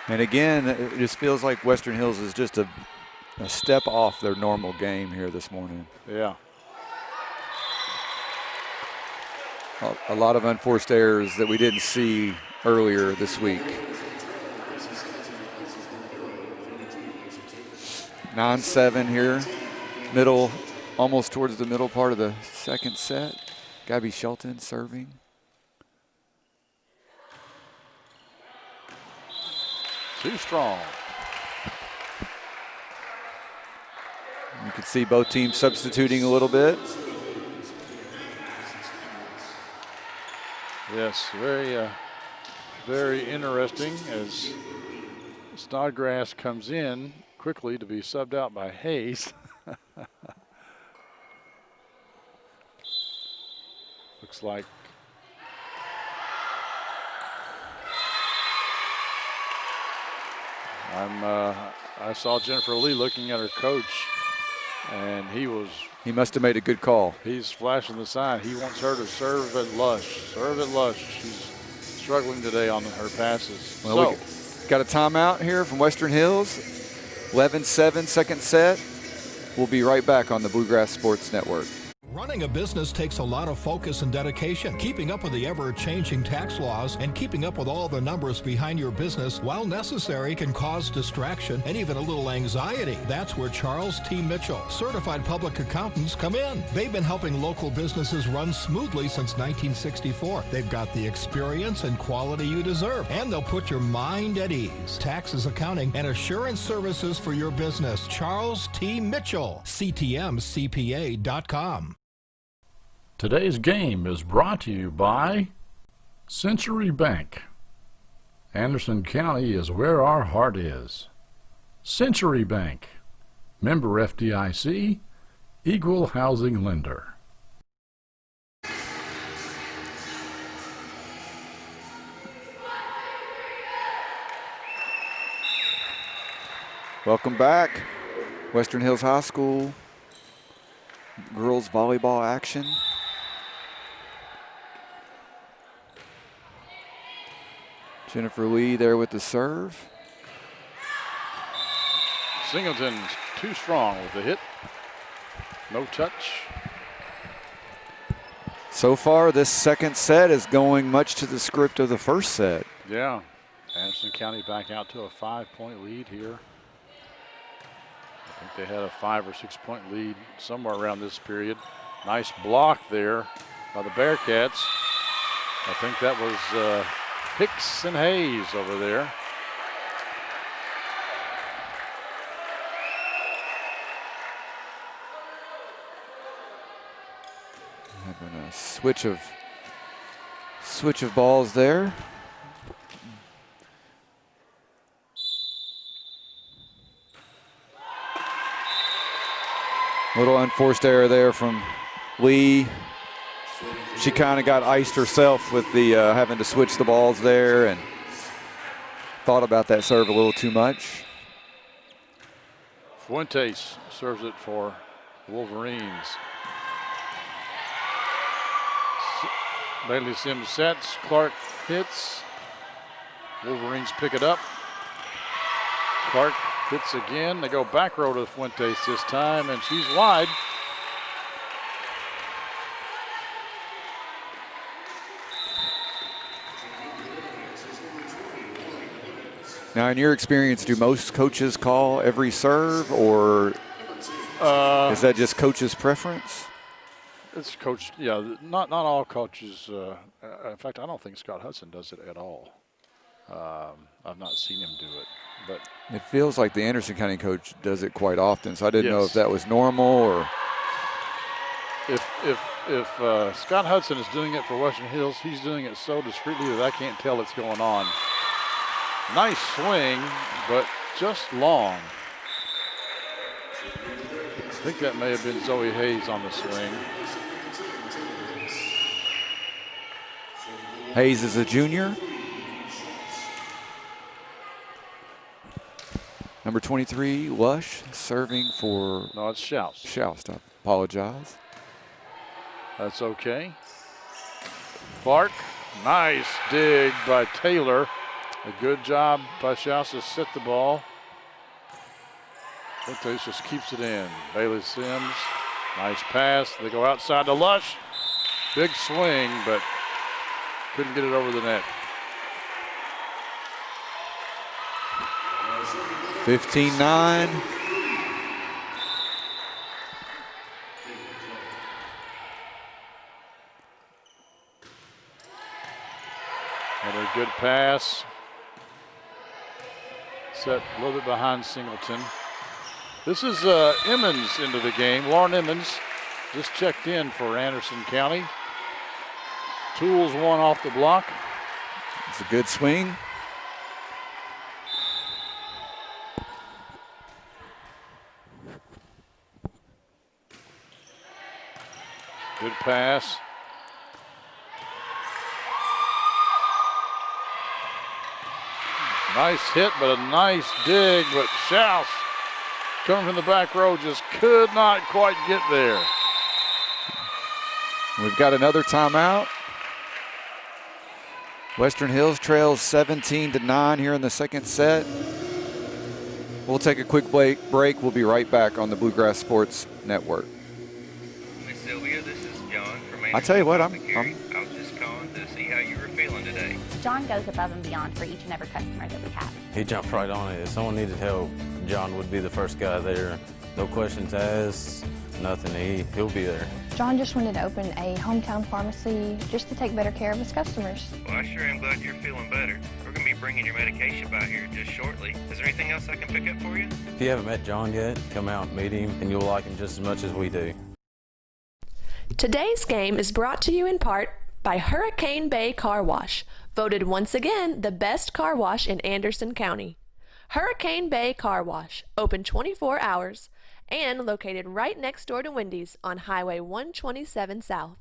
And again, it just feels like Western Hills is just a step off their normal game here this morning. Yeah. A lot of unforced errors that we didn't see earlier this week. 9-7 here. Middle, almost towards the middle part of the second set. Gabby Shelton serving. Too strong. You can see both teams substituting a little bit. Yes, very interesting as Snodgrass comes in quickly to be subbed out by Hayes. Looks like I saw Jennifer Lee looking at her coach, and he must have made a good call. He's flashing the sign. He wants her to serve at Lush. Serve at Lush. She's struggling today on her passes. Well, we got a timeout here from Western Hills. 11-7 second set. We'll be right back on the Bluegrass Sports Network. Running a business takes a lot of focus and dedication. Keeping up with the ever-changing tax laws and keeping up with all the numbers behind your business, while necessary, can cause distraction and even a little anxiety. That's where Charles T. Mitchell, certified public accountants, come in. They've been helping local businesses run smoothly since 1964. They've got the experience and quality you deserve, and they'll put your mind at ease. Taxes, accounting, and assurance services for your business. Charles T. Mitchell, CTMCPA.com. Today's game is brought to you by Century Bank. Anderson County is where our heart is. Century Bank, member FDIC, equal housing lender. Welcome back. Western Hills High School girls volleyball action. Jennifer Lee there with the serve. Singleton's too strong with the hit. No touch. So far, this second set is going much to the script of the first set. Yeah. Anderson County back out to a 5-point lead here. I think they had a 5 or 6 point lead somewhere around this period. Nice block there by the Bearcats. I think that was Hicks and Hayes over there. Having a switch of balls there. Little unforced error there from Lee. She kind of got iced herself with the having to switch the balls there and thought about that serve a little too much. Fuentes serves it for Wolverines. Bailey Sims sets, Clark hits. Wolverines pick it up. Clark hits again. They go back row to Fuentes this time, and she's wide. Now, in your experience, do most coaches call every serve, or is that just coach's preference? It's coach, yeah, not all coaches. In fact, I don't think Scott Hudson does it at all. I've not seen him do it, but it feels like the Anderson County coach does it quite often, so I didn't know if Yes. that was normal or. If Scott Hudson is doing it for Western Hills, he's doing it so discreetly that I can't tell it's going on. Nice swing, but just long. I think that may have been Zoe Hayes on the swing. Hayes is a junior. Number 23, Lush, serving for. No, it's Shouse. Shouse, I apologize. That's okay. Clark, nice dig by Taylor. A good job by Shouse to set the ball. Fuentes just keeps it in. Bailey Sims, nice pass. They go outside to Lush. Big swing, but couldn't get it over the net. 15-9. Another good pass. Set a little bit behind Singleton. This is Emmons into the game. Lauren Emmons just checked in for Anderson County. Tools one off the block. It's a good swing. Good pass. Nice hit, but a nice dig, but Shouse coming from the back row just could not quite get there. We've got another timeout. Western Hills trails 17-9 here in the second set. We'll take a quick break. We'll be right back on the Bluegrass Sports Network. Miss Sylvia, this is John from I tell you what, I was just calling to see how you were feeling today. John goes above and beyond for each and every customer that we have. He jumped right on it. If someone needed help, John would be the first guy there. No questions asked, nothing. He'll be there. John just wanted to open a hometown pharmacy just to take better care of his customers. Well, I sure am glad you're feeling better. We're going to be bringing your medication by here just shortly. Is there anything else I can pick up for you? If you haven't met John yet, come out and meet him, and you'll like him just as much as we do. Today's game is brought to you in part by Hurricane Bay Car Wash, voted once again the best car wash in Anderson County. Hurricane Bay Car Wash, open 24 hours, and located right next door to Wendy's on Highway 127 South.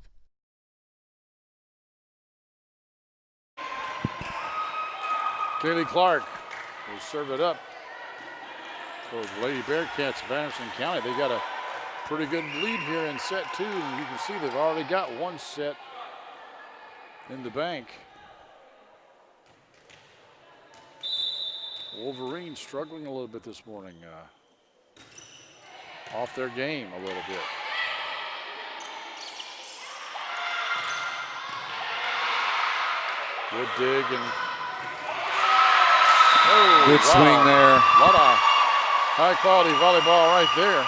Kaylee Clark will serve it up for the Lady Bearcats of Anderson County. They got a pretty good lead here in set two, and you can see they've already got one set in the bank. Wolverines struggling a little bit this morning. Off their game a little bit. Good dig and Good swing there. A lot of high quality volleyball right there.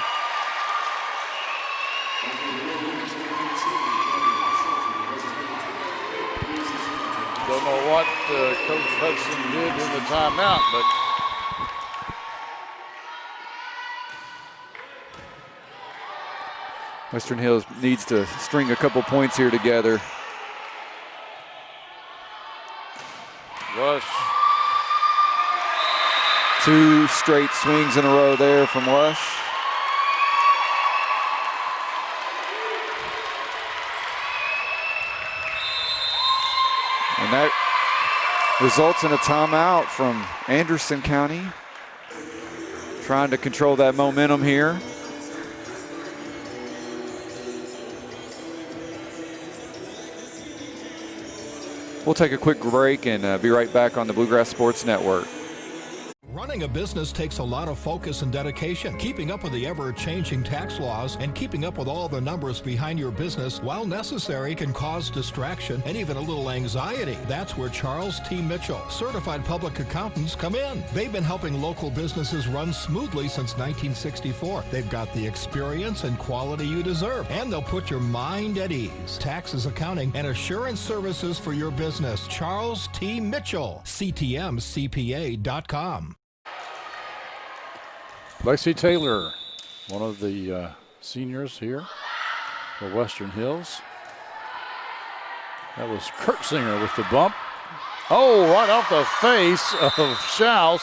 Don't know what Coach Hudson did in the timeout, but Western Hills needs to string a couple points here together. Lush. Two straight swings in a row there from Lush. that results in a timeout from Anderson County. Trying to control that momentum here. We'll take a quick break and be right back on the Bluegrass Sports Network. Running a business takes a lot of focus and dedication. Keeping up with the ever-changing tax laws and keeping up with all the numbers behind your business, while necessary, can cause distraction and even a little anxiety. That's where Charles T. Mitchell, certified public accountants, come in. They've been helping local businesses run smoothly since 1964. They've got the experience and quality you deserve, and they'll put your mind at ease. Taxes, accounting, and assurance services for your business. Charles T. Mitchell, CTMCPA.com. Lexi Taylor, one of the seniors here for Western Hills. That was Kurtzinger with the bump. Oh, right off the face of Schaus.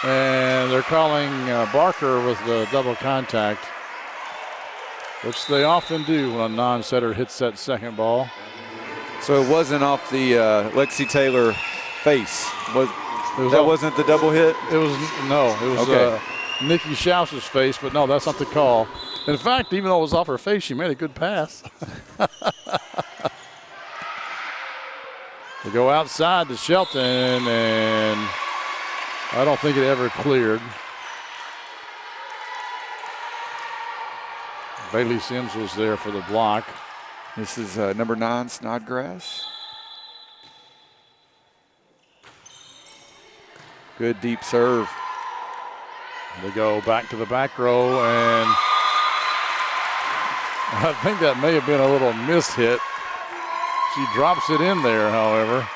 And they're calling Barker with the double contact, which they often do when a non-setter hits that second ball. So it wasn't off the Lexi Taylor face. That wasn't the double hit? It was, no. It was okay. Nikki Schaus's face, but no, that's not the call. In fact, even though it was off her face, she made a good pass. They go outside to Shelton, and I don't think it ever cleared. Bailey Sims was there for the block. This is number 9, Snodgrass. Good deep serve. They go back to the back row, and I think that may have been a little mishit. She drops it in there, however.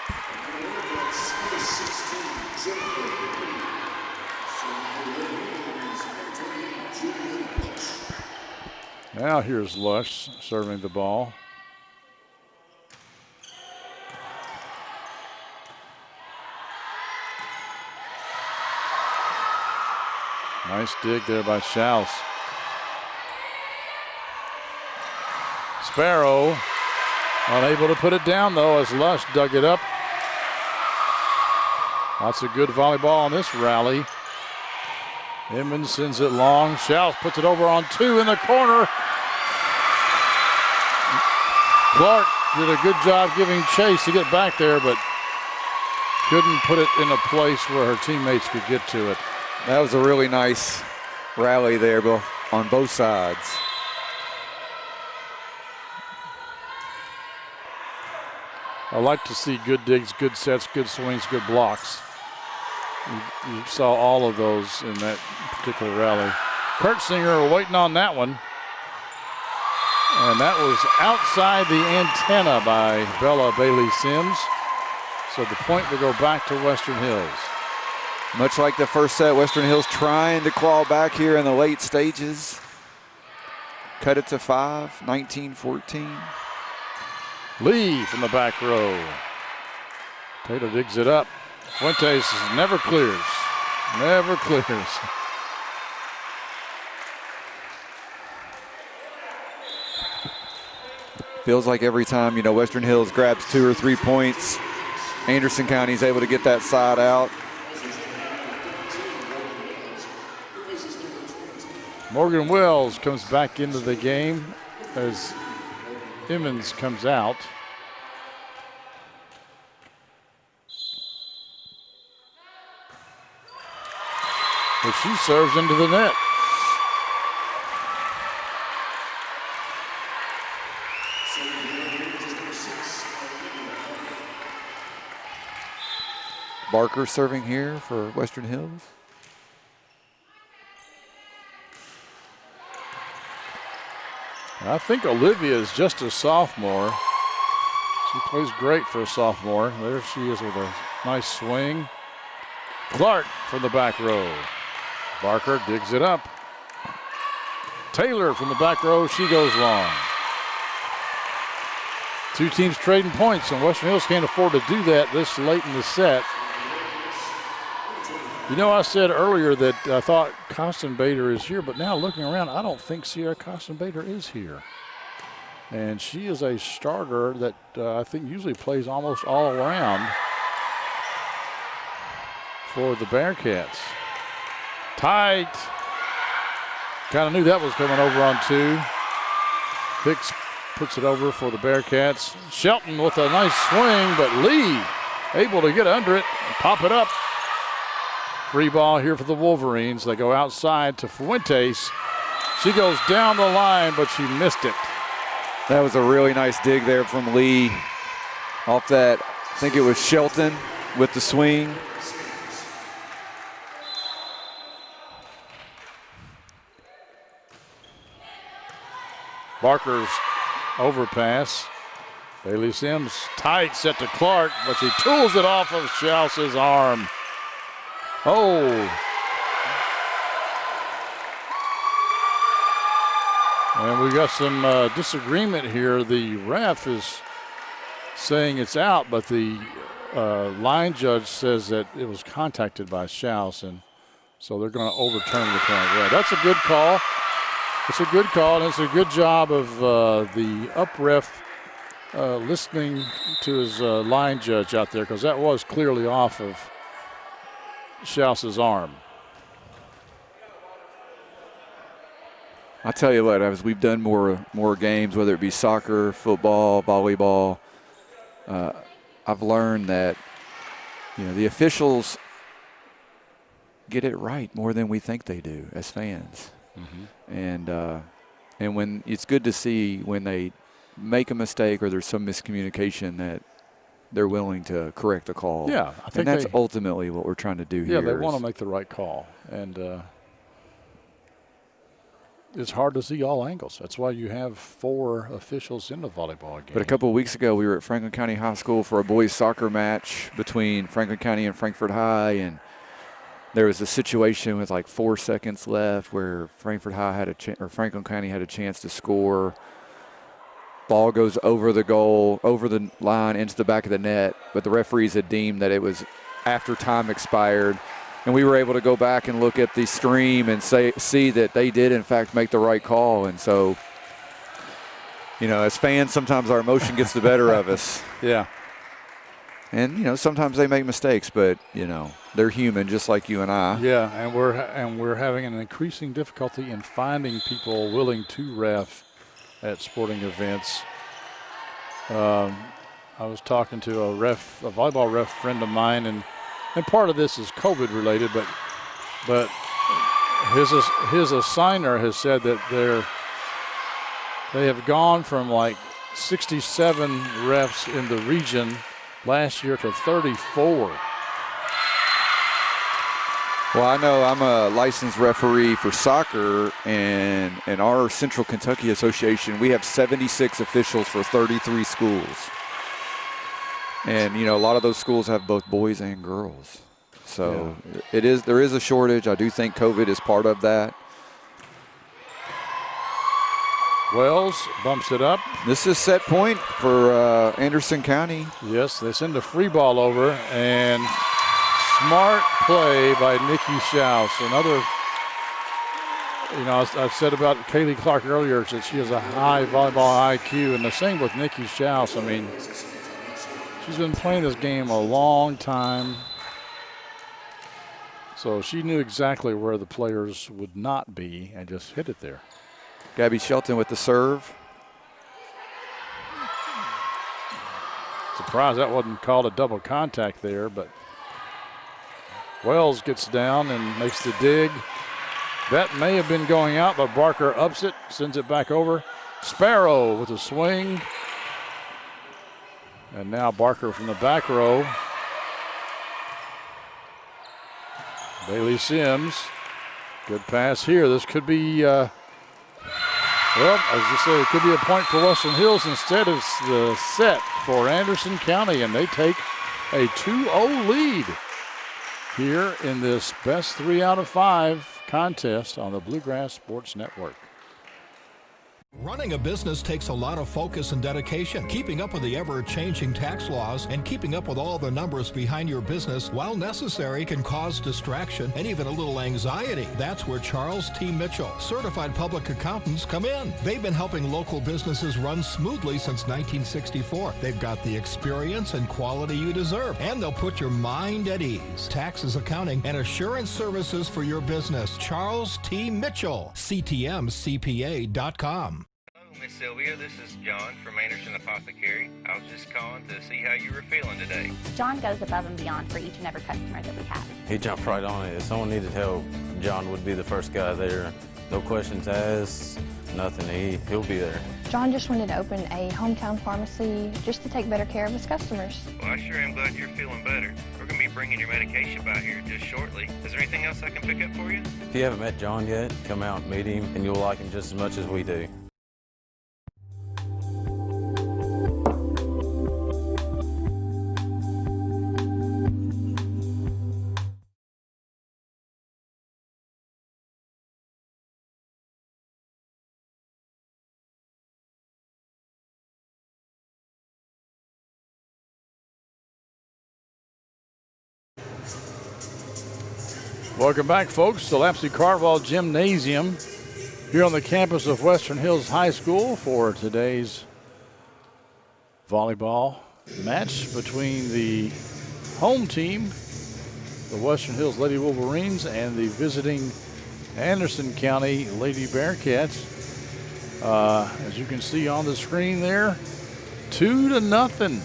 Now here's Lush serving the ball. Nice dig there by Schaus. Sparrow unable to put it down though as Lush dug it up. Lots of good volleyball on this rally. Emmons sends it long. Schaus puts it over on 2 in the corner. Clark did a good job giving chase to get back there, but couldn't put it in a place where her teammates could get to it. That was a really nice rally there on both sides. I like to see good digs, good sets, good swings, good blocks. You saw all of those in that particular rally. Kurtzinger waiting on that one. And that was outside the antenna by Bella Bailey Sims. So the point will go back to Western Hills. Much like the first set, Western Hills trying to claw back here in the late stages. Cut it to 5, 19-14. Lee from the back row. Taylor digs it up. Fuentes never clears. Never clears. Feels like every time, Western Hills grabs 2 or 3 points, Anderson County is able to get that side out. Morgan Wells comes back into the game as Emmons comes out. But she serves into the net. Barker serving here for Western Hills. I think Olivia is just a sophomore. She plays great for a sophomore. There she is with a nice swing. Clark from the back row. Barker digs it up. Taylor from the back row, she goes long. 2 teams trading points, and Western Hills can't afford to do that this late in the set. I said earlier that I thought Costin Bader is here, but now looking around, I don't think Sierra Costin Bader is here. And she is a starter that I think usually plays almost all around for the Bearcats. Tight. Kind of knew that was coming over on 2. Hicks puts it over for the Bearcats. Shelton with a nice swing, but Lee able to get under it and pop it up. Free ball here for the Wolverines. They go outside to Fuentes. She goes down the line, but she missed it. That was a really nice dig there from Lee. Off that, I think it was Shelton with the swing. Barker's overpass. Bailey Sims tight, set to Clark, but she tools it off of Schauss's arm. Oh. And we got some disagreement here. The ref is saying it's out, but the line judge says that it was contacted by Schauss, and so they're going to overturn the point. Yeah, that's a good call. It's a good call, and it's a good job of the up ref listening to his line judge out there, because that was clearly off of Schauss's arm. I'll tell you what, as we've done more games, whether it be soccer, football, volleyball, I've learned that, the officials get it right more than we think they do as fans. Mm-hmm. And when it's good to see when they make a mistake or there's some miscommunication that they're willing to correct the call. Yeah, I think that's ultimately what we're trying to do here. Yeah, they want to make the right call, and it's hard to see all angles. That's why you have 4 officials in the volleyball game. But a couple of weeks ago, we were at Franklin County High School for a boys soccer match between Franklin County and Frankfort High, and there was a situation with like 4 seconds left where Frankfort High had Franklin County had a chance to score. Ball goes over the goal, over the line, into the back of the net, but the referees had deemed that it was after time expired. And we were able to go back and look at the stream and see that they did, in fact, make the right call. And so, as fans, sometimes our emotion gets the better of us. Yeah. And, sometimes they make mistakes, but, they're human just like you and I. Yeah, and we're having an increasing difficulty in finding people willing to ref at sporting events. I was talking to a volleyball ref friend of mine, and part of this is COVID related, but his assigner has said that they have gone from like 67 refs in the region last year to 34. Well, I know I'm a licensed referee for soccer, and in our Central Kentucky Association, we have 76 officials for 33 schools. And, a lot of those schools have both boys and girls. So yeah. There is a shortage. I do think COVID is part of that. Wells bumps it up. This is set point for Anderson County. Yes, they send a free ball over, and smart play by Nikki Schauss. Another, I said about Kaylee Clark earlier that she has a high volleyball IQ, and the same with Nikki Schauss. I mean, she's been playing this game a long time, so she knew exactly where the players would not be and just hit it there. Gabby Shelton with the serve. Surprised that wasn't called a double contact there, but Wells gets down and makes the dig. That may have been going out, but Barker ups it, sends it back over. Sparrow with a swing. And now Barker from the back row. Bailey Sims. Good pass here. This could be, as you say, it could be a point for Western Hills. Instead, it's the set for Anderson County, and they take a 2-0 lead here in this best 3 out of 5 contest on the Bluegrass Sports Network. Running a business takes a lot of focus and dedication. Keeping up with the ever-changing tax laws and keeping up with all the numbers behind your business, while necessary, can cause distraction and even a little anxiety. That's where Charles T. Mitchell, certified public accountants, come in. They've been helping local businesses run smoothly since 1964. They've got the experience and quality you deserve, and they'll put your mind at ease. Taxes, accounting, and assurance services for your business. Charles T. Mitchell, CTMCPA.com. Miss Sylvia, this is John from Anderson Apothecary. I was just calling to see how you were feeling today. John goes above and beyond for each and every customer that we have. He jumped right on it. If someone needed help, John would be the first guy there. No questions asked, nothing. He'll be there. John just wanted to open a hometown pharmacy just to take better care of his customers. Well, I sure am glad you're feeling better. We're going to be bringing your medication by here just shortly. Is there anything else I can pick up for you? If you haven't met John yet, come out and meet him, and you'll like him just as much as we do. Welcome back, folks, to Lapsey Carvall Gymnasium here on the campus of Western Hills High School for today's volleyball match between the home team, the Western Hills Lady Wolverines, and the visiting Anderson County Lady Bearcats. As you can see on the screen there, 2-0.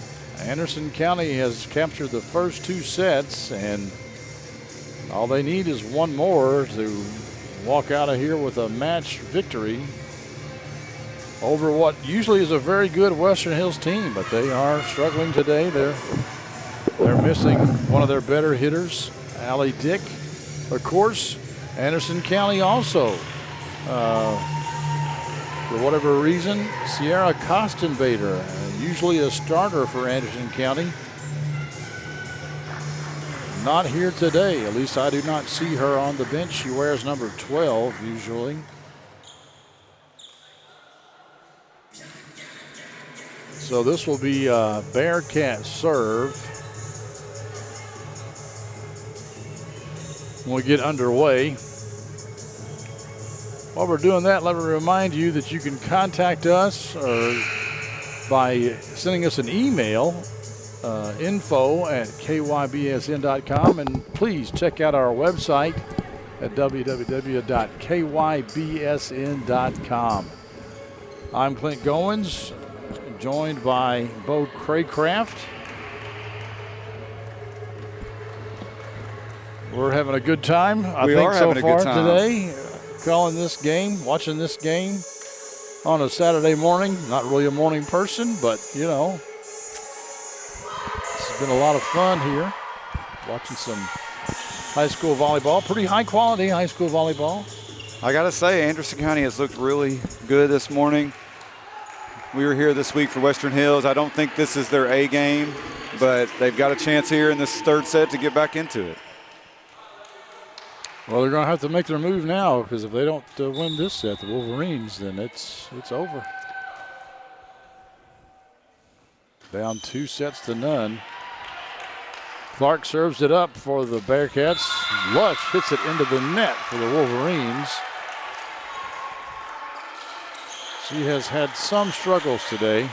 Anderson County has captured the first two sets, and all they need is one more to walk out of here with a match victory over what usually is a very good Western Hills team, but they are struggling today. They're missing one of their better hitters, Allie Dick. Of course, Anderson County also, for whatever reason, Sierra Kostenbader, usually a starter for Anderson County, not here today. At least I do not see her on the bench. She wears number 12 usually. So this will be a Bearcat serve when we get underway. While we're doing that, let me remind you that you can contact us by sending us an email, info@kybsn.com, and please check out our website at www.kybsn.com. I'm Clint Goins, joined by Bo Craycraft. We're having a good time, I think, so far today, calling this game, watching this game on a Saturday morning. Not really a morning person, but, you know, it's been a lot of fun here, watching some high school volleyball, pretty high quality high school volleyball. I got to say, Anderson County has looked really good this morning. We were here this week for Western Hills. I don't think this is their A game, but they've got a chance here in this third set to get back into it. Well, they're going to have to make their move now, because if they don't win this set, the Wolverines, then it's over. Down 2-0. Clark serves it up for the Bearcats. Lush hits it into the net for the Wolverines. She has had some struggles today.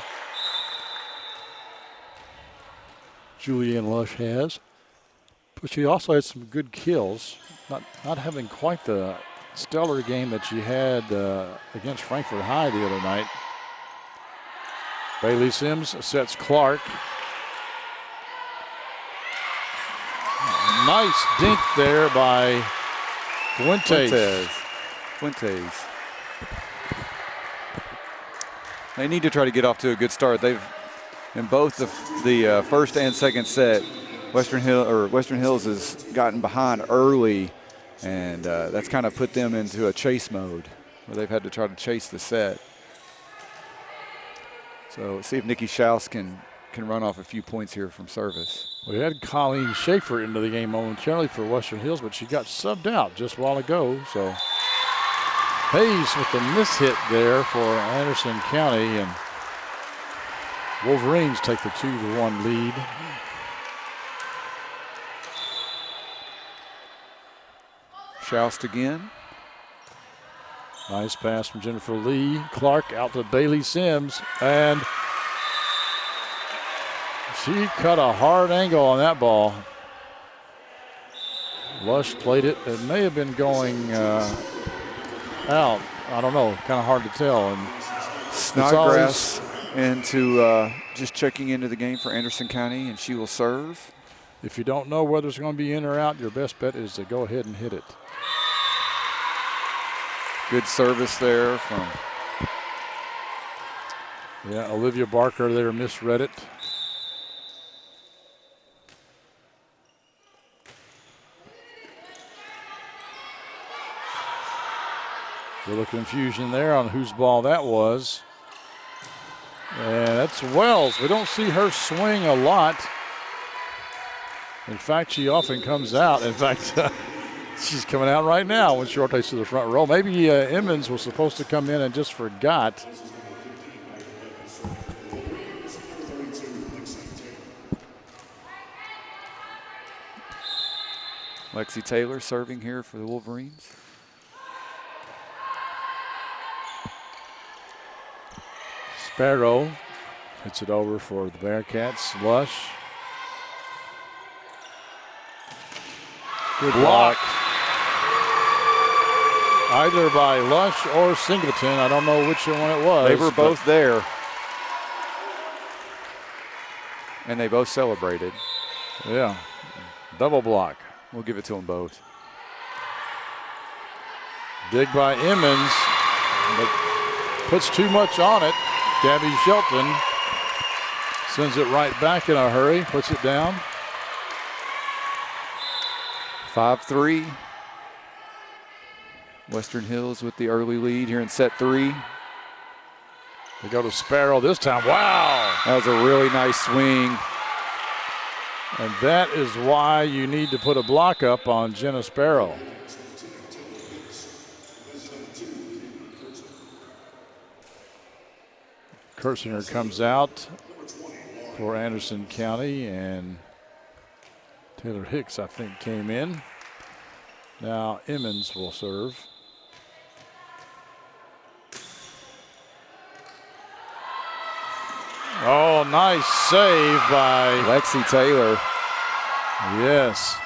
Julianne Lush has. But she also had some good kills. Not having quite the stellar game that she had against Frankfort High the other night. Bailey Sims sets Clark. Nice dink there by Fuentes. They need to try to get off to a good start. They've, in both the first and second set, Western Hills has gotten behind early, and that's kind of put them into a chase mode where they've had to try to chase the set. So let's see if Nikki Schaus can run off a few points here from service. We had Colleen Schaefer into the game momentarily for Western Hills, but she got subbed out just a while ago. So Hayes with the mishit there for Anderson County, and Wolverines take the 2-1 lead. Shoust again. Nice pass from Jennifer Lee. Clark out to Bailey Sims, and she cut a hard angle on that ball. Lush played it. It may have been going out. I don't know. Kind of hard to tell. And Snodgrass into just checking into the game for Anderson County, and she will serve. If you don't know whether it's going to be in or out, your best bet is to go ahead and hit it. Good service there from. Yeah, Olivia Barker there misread it. A little confusion there on whose ball that was. And that's Wells. We don't see her swing a lot. In fact, she often comes out. In fact, she's coming out right now when she rotates to the front row. Maybe Emmons was supposed to come in and just forgot. Lexi Taylor serving here for the Wolverines. Sparrow hits it over for the Bearcats. Lush. Good block. Either by Lush or Singleton. I don't know which one it was. They were both there. And they both celebrated. Yeah. Double block. We'll give it to them both. Dig by Emmons. But puts too much on it. Gabby Shelton sends it right back in a hurry. Puts it down. 5-3. Western Hills with the early lead here in set 3. They go to Sparrow this time. Wow! That was a really nice swing. And that is why you need to put a block up on Jenna Sparrow. Kersinger comes out for Anderson County, and Taylor Hicks, I think, came in. Now Emmons will serve. Oh, nice save by Lexi Taylor. Yes.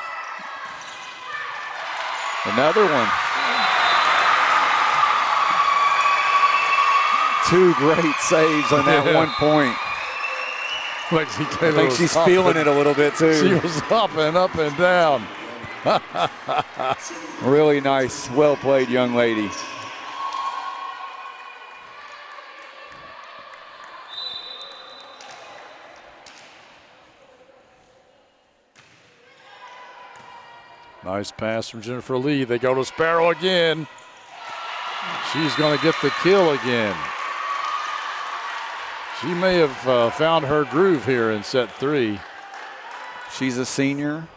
Another one. Two great saves on that one point. Lexi Taylor, I think she's feeling it a little bit too. She was hopping up and down. Really nice, well played young lady. Nice pass from Jennifer Lee. They go to Sparrow again. She's going to get the kill again. She may have found her groove here in set 3. She's a senior.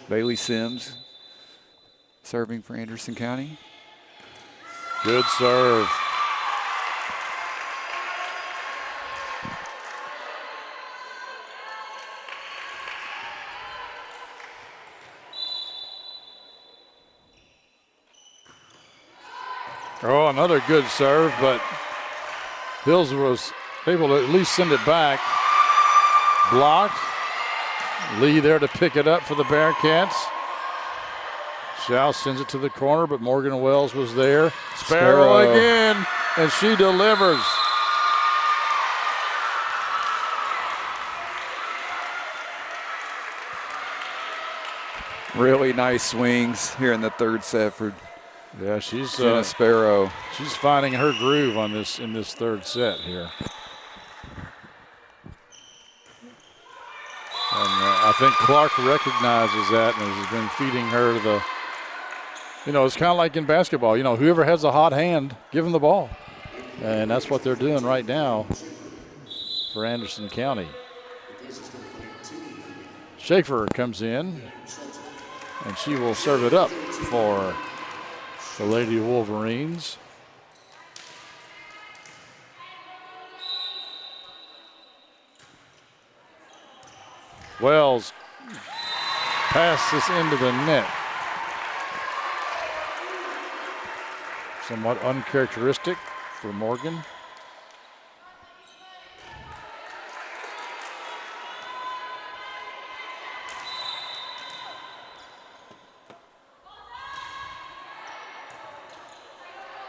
Bailey Sims serving for Anderson County. Good serve. Oh, another good serve, but Hills was able to at least send it back. Blocked. Lee there to pick it up for the Bearcats. Shaw sends it to the corner, but Morgan Wells was there. Sparrow again, and she delivers. Really nice swings here in the third set for she's Sparrow. She's finding her groove on this in this third set here. And I think Clark recognizes that and has been feeding her it's kind of like in basketball. Whoever has a hot hand, give them the ball. And that's what they're doing right now for Anderson County. Schaefer comes in. And she will serve it up for the Lady Wolverines. Wells passes into the net. Somewhat uncharacteristic for Morgan.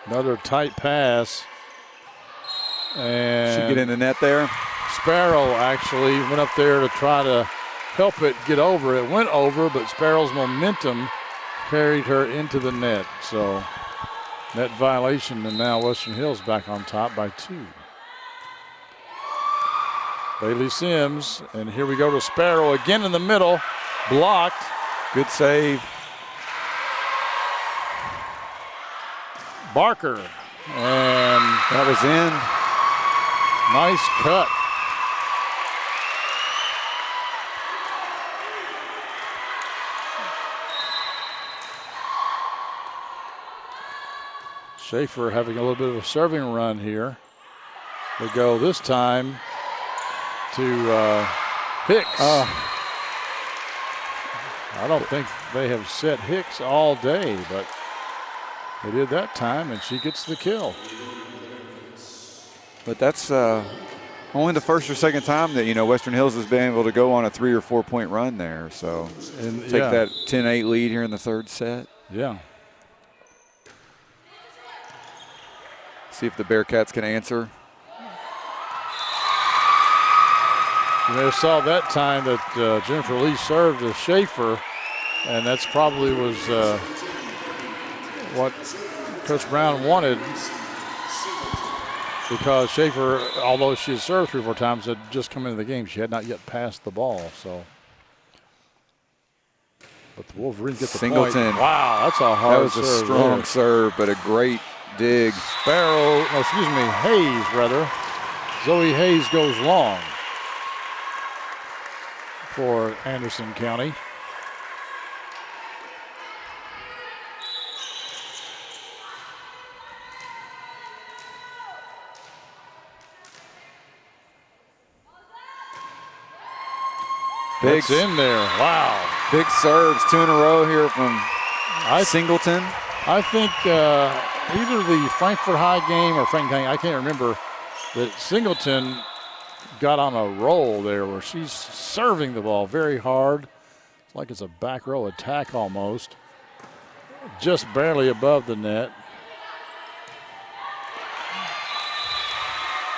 Another tight pass. And she get in the net there. Sparrow actually went up there to try to help it get over. It went over, but Sparrow's momentum carried her into the net. So net violation, and now Western Hills back on top by 2. Bailey Sims, and here we go to Sparrow again in the middle. Blocked. Good save. Barker, and that was in. Nice cut. Schaefer having a little bit of a serving run here. They go this time to Hicks. I don't think they have set Hicks all day, but they did that time, and she gets the kill. But that's only the first or second time that, Western Hills has been able to go on a 3 or 4 point run there. So take that 10-8 lead here in the third set. Yeah. See if the Bearcats can answer. You may have saw that time that Jennifer Lee served to Schaefer, and that's probably was what Coach Brown wanted, because Schaefer, although she had served 3 or 4 times, had just come into the game. She had not yet passed the ball. So, but the Wolverines get the Singleton. Point. Wow, that's a hard serve. That was a strong serve, but a great dig. Hayes rather. Zoe Hayes goes long for Anderson County. Big in there. Wow. Big serves, 2 in a row here from Singleton. I think either the Frankfurt High game or Franklin County, I can't remember, that Singleton got on a roll there where she's serving the ball very hard. It's like it's a back row attack almost. Just barely above the net.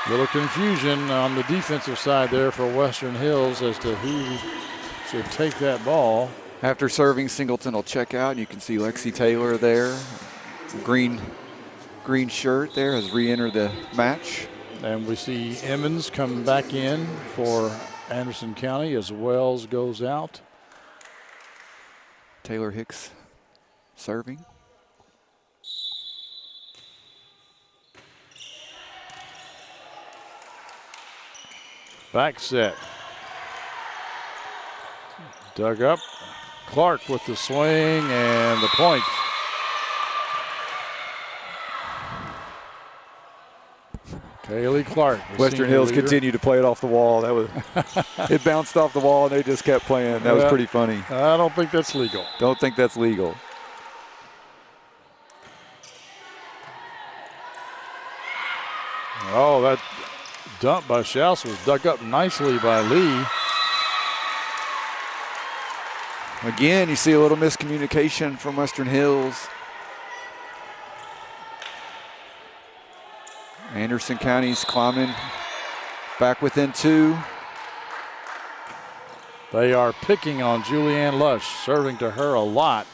Little confusion on the defensive side there for Western Hills as to who should take that ball. After serving, Singleton will check out. You can see Lexi Taylor there. Green shirt there has re-entered the match. And we see Emmons come back in for Anderson County as Wells goes out. Taylor Hicks serving. Back set. Dug up. Clark with the swing and the point. Kaylee Clark. Western Hills continue to play it off the wall. That was it bounced off the wall and they just kept playing. That was pretty funny. I don't think that's legal. Don't think that's legal. Oh, that dump by Schaus was dug up nicely by Lee. Again, you see a little miscommunication from Western Hills. Anderson County's climbing back within 2. They are picking on Julianne Lush, serving to her a lot.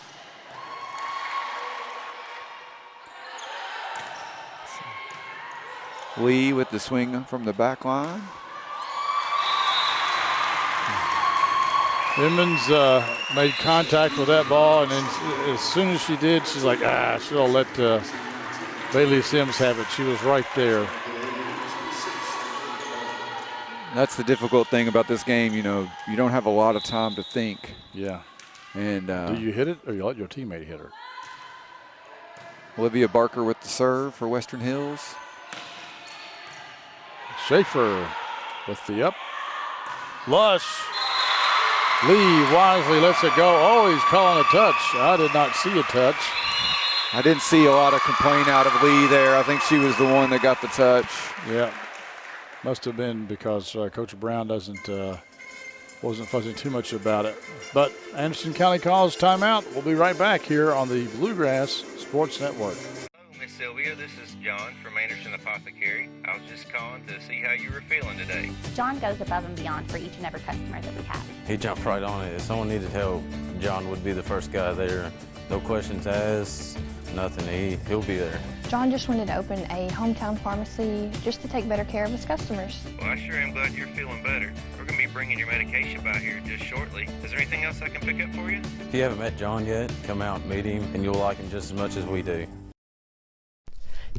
Lee with the swing from the back line. Emmons made contact with that ball, and then as soon as she did, she's like, she'll let Bailey Sims have it. She was right there. That's the difficult thing about this game. You know, you don't have a lot of time to think. Yeah. And do you hit it or you let your teammate hit her? Olivia Barker with the serve for Western Hills. Schaefer with the up. Lush. Lee wisely lets it go. Oh, he's calling a touch. I did not see a touch. I didn't see a lot of complaint out of Lee there. I think she was the one that got the touch. Yeah. Must have been because Coach Brown wasn't fussing too much about it. But Anderson County calls timeout. We'll be right back here on the Bluegrass Sports Network. Hello, Miss Sylvia. This is John from Anderson Apothecary. I was just calling to see how you were feeling today. John goes above and beyond for each and every customer that we have. He jumped right on it. If someone needed help, John would be the first guy there. No questions asked, nothing. He'll be there. John just wanted to open a hometown pharmacy just to take better care of his customers. Well, I sure am glad you're feeling better. We're going to be bringing your medication by here just shortly. Is there anything else I can pick up for you? If you haven't met John yet, come out and meet him, and you'll like him just as much as we do.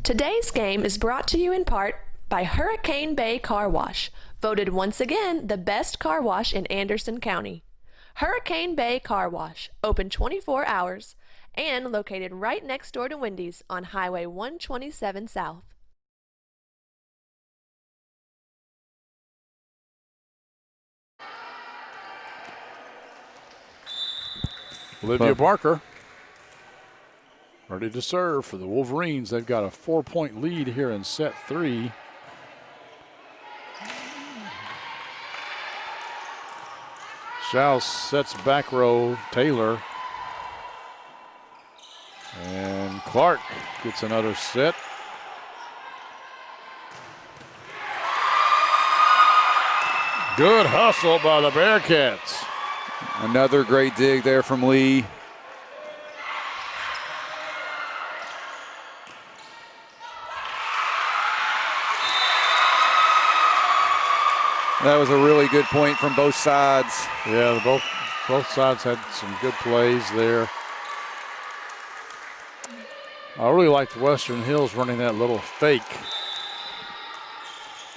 Today's game is brought to you in part by Hurricane Bay Car Wash, voted once again the best car wash in Anderson County. Hurricane Bay Car Wash, open 24 hours, and located right next door to Wendy's on Highway 127 South. Olivia Barker ready to serve for the Wolverines. They've got a 4-point lead here in set 3. Schaus sets back row Taylor. And Clark gets another set. Good hustle by the Bearcats. Another great dig there from Lee. That was a really good point from both sides. Yeah, both sides had some good plays there. I really liked Western Hills running that little fake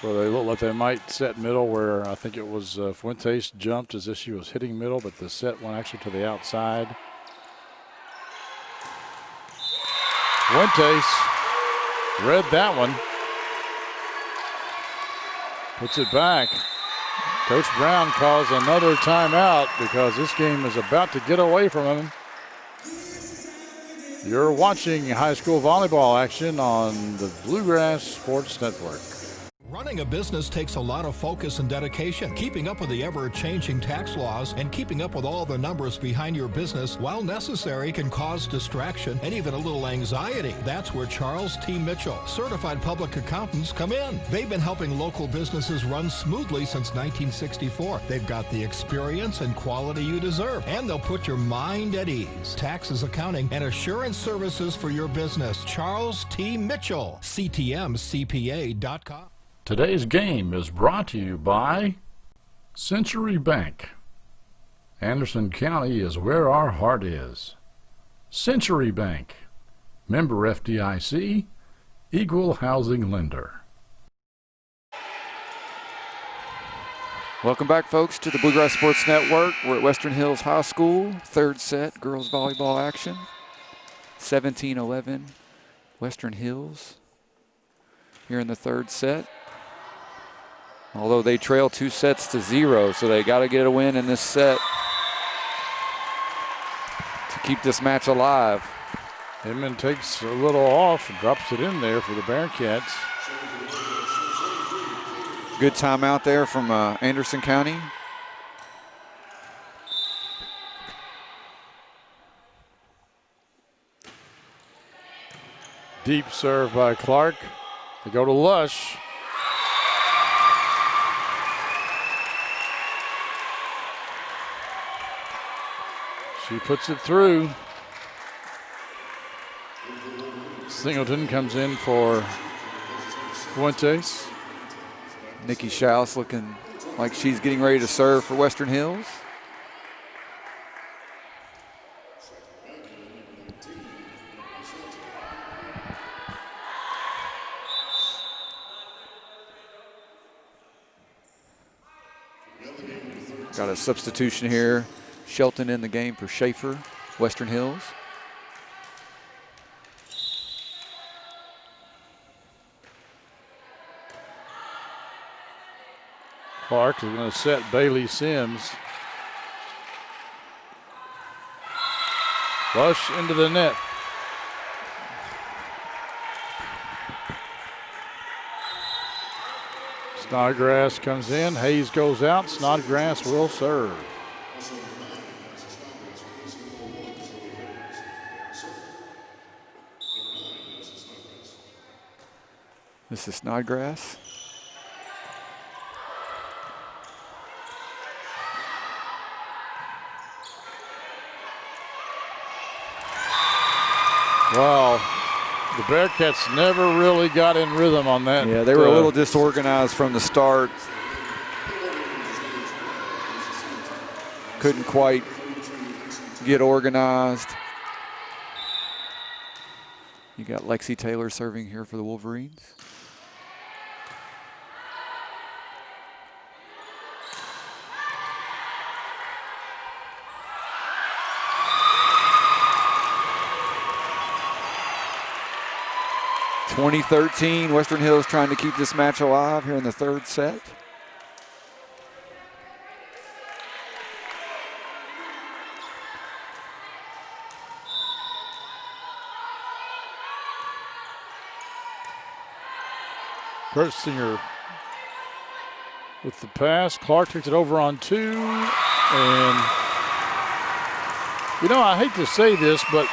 where they looked like they might set middle, where I think it was Fuentes jumped as if she was hitting middle, but the set went actually to the outside. Fuentes read that one. Puts it back. Coach Brown calls another timeout because this game is about to get away from him. You're watching high school volleyball action on the Bluegrass Sports Network. Running a business takes a lot of focus and dedication. Keeping up with the ever-changing tax laws and keeping up with all the numbers behind your business, while necessary, can cause distraction and even a little anxiety. That's where Charles T. Mitchell, certified public accountants, come in. They've been helping local businesses run smoothly since 1964. They've got the experience and quality you deserve, and they'll put your mind at ease. Taxes, accounting, and assurance services for your business. Charles T. Mitchell, CTMCPA.com. Today's game is brought to you by Century Bank. Anderson County is where our heart is. Century Bank, member FDIC, equal housing lender. Welcome back, folks, to the Bluegrass Sports Network. We're at Western Hills High School, third set, girls volleyball action. 17-11, Western Hills here in the third set. Although they trail 2-0, so they got to get a win in this set to keep this match alive. Inman takes a little off and drops it in there for the Bearcats. Good timeout there from Anderson County. Deep serve by Clark. They go to Lush. She puts it through. Singleton comes in for Fuentes. Nikki Schaus looking like she's getting ready to serve for Western Hills. Got a substitution here. Shelton in the game for Schaefer, Western Hills. Clark is going to set Bailey Sims. Flush into the net. Snodgrass comes in. Hayes goes out. Snodgrass will serve. This is Snodgrass. Wow, the Bearcats never really got in rhythm on that. Yeah, they were a little disorganized from the start. Couldn't quite get organized. You got Lexi Taylor serving here for the Wolverines. (2013) Western Hills trying to keep this match alive here in the third set. Kurtzinger with the pass. Clark takes it over on 2. And, you know, I hate to say this, but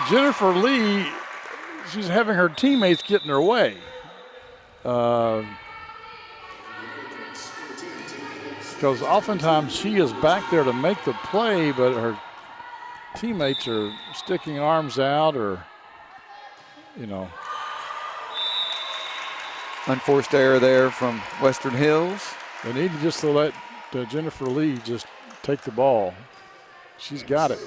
Jennifer Lee, she's having her teammates get in her way. Because oftentimes she is back there to make the play, but her teammates are sticking arms out or, you know. Unforced error there from Western Hills. They need just to let Jennifer Lee just take the ball. She's got it.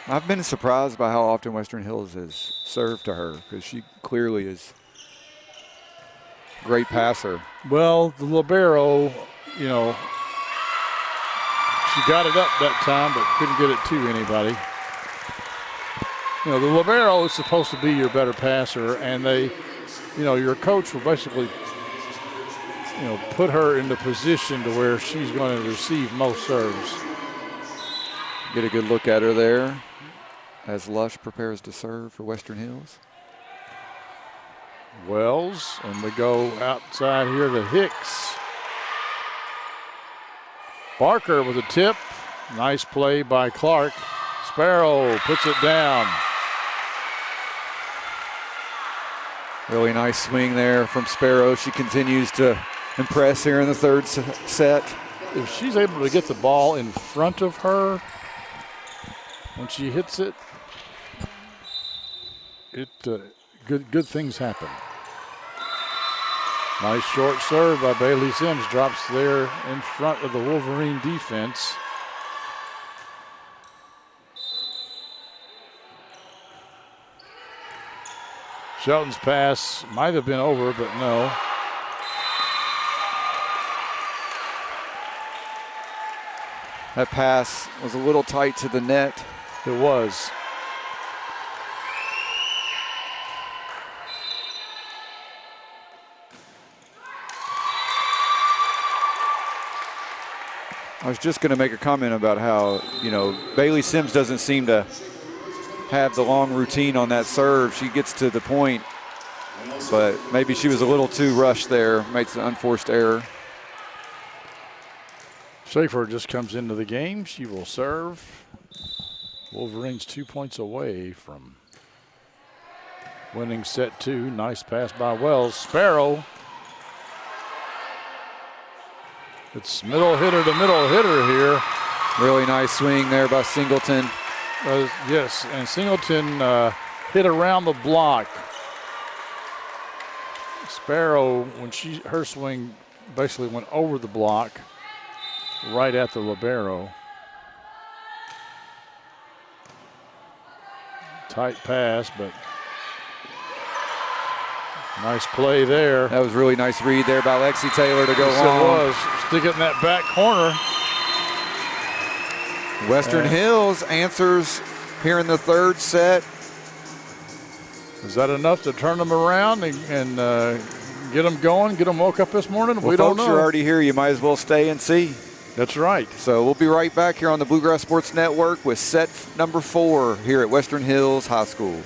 I've been surprised by how often Western Hills has served to her because she clearly is a great passer. Well, the libero, you know, she got it up that time but couldn't get it to anybody. You know, the libero is supposed to be your better passer, and they, you know, your coach will basically, you know, put her in the position to where she's going to receive most serves. Get a good look at her there as Lush prepares to serve for Western Hills. Wells, and we go outside here to Hicks. Barker with a tip. Nice play by Clark. Sparrow puts it down. Really nice swing there from Sparrow. She continues to impress here in the third set. If she's able to get the ball in front of her when she hits it, good things happen. Nice short serve by Bailey Sims. Drops there in front of the Wolverine defense. Shelton's pass might have been over, but no. That pass was a little tight to the net. It was. I was just going to make a comment about how, you know, Bailey Sims doesn't seem to have the long routine on that serve. She gets to the point, but maybe she was a little too rushed there, makes an unforced error. Schaefer just comes into the game. She will serve. Wolverines 2 points away from winning set 2. Nice pass by Wells. Sparrow. It's middle hitter to middle hitter here. Really nice swing there by Singleton. Yes, and Singleton hit around the block. Sparrow, when her swing basically went over the block, right at the libero. Tight pass, but Nice play there. That was a really nice read there by Lexi Taylor to go Yes, long. it was. Stick it in that back corner. Western Hills answers here in the third set. Is that enough to turn them around and get them going, get them woke up this morning? Well, we don't know. Folks, you're already here. You might as well stay and see. That's right. So we'll be right back here on the Bluegrass Sports Network with set number 4 here at Western Hills High School.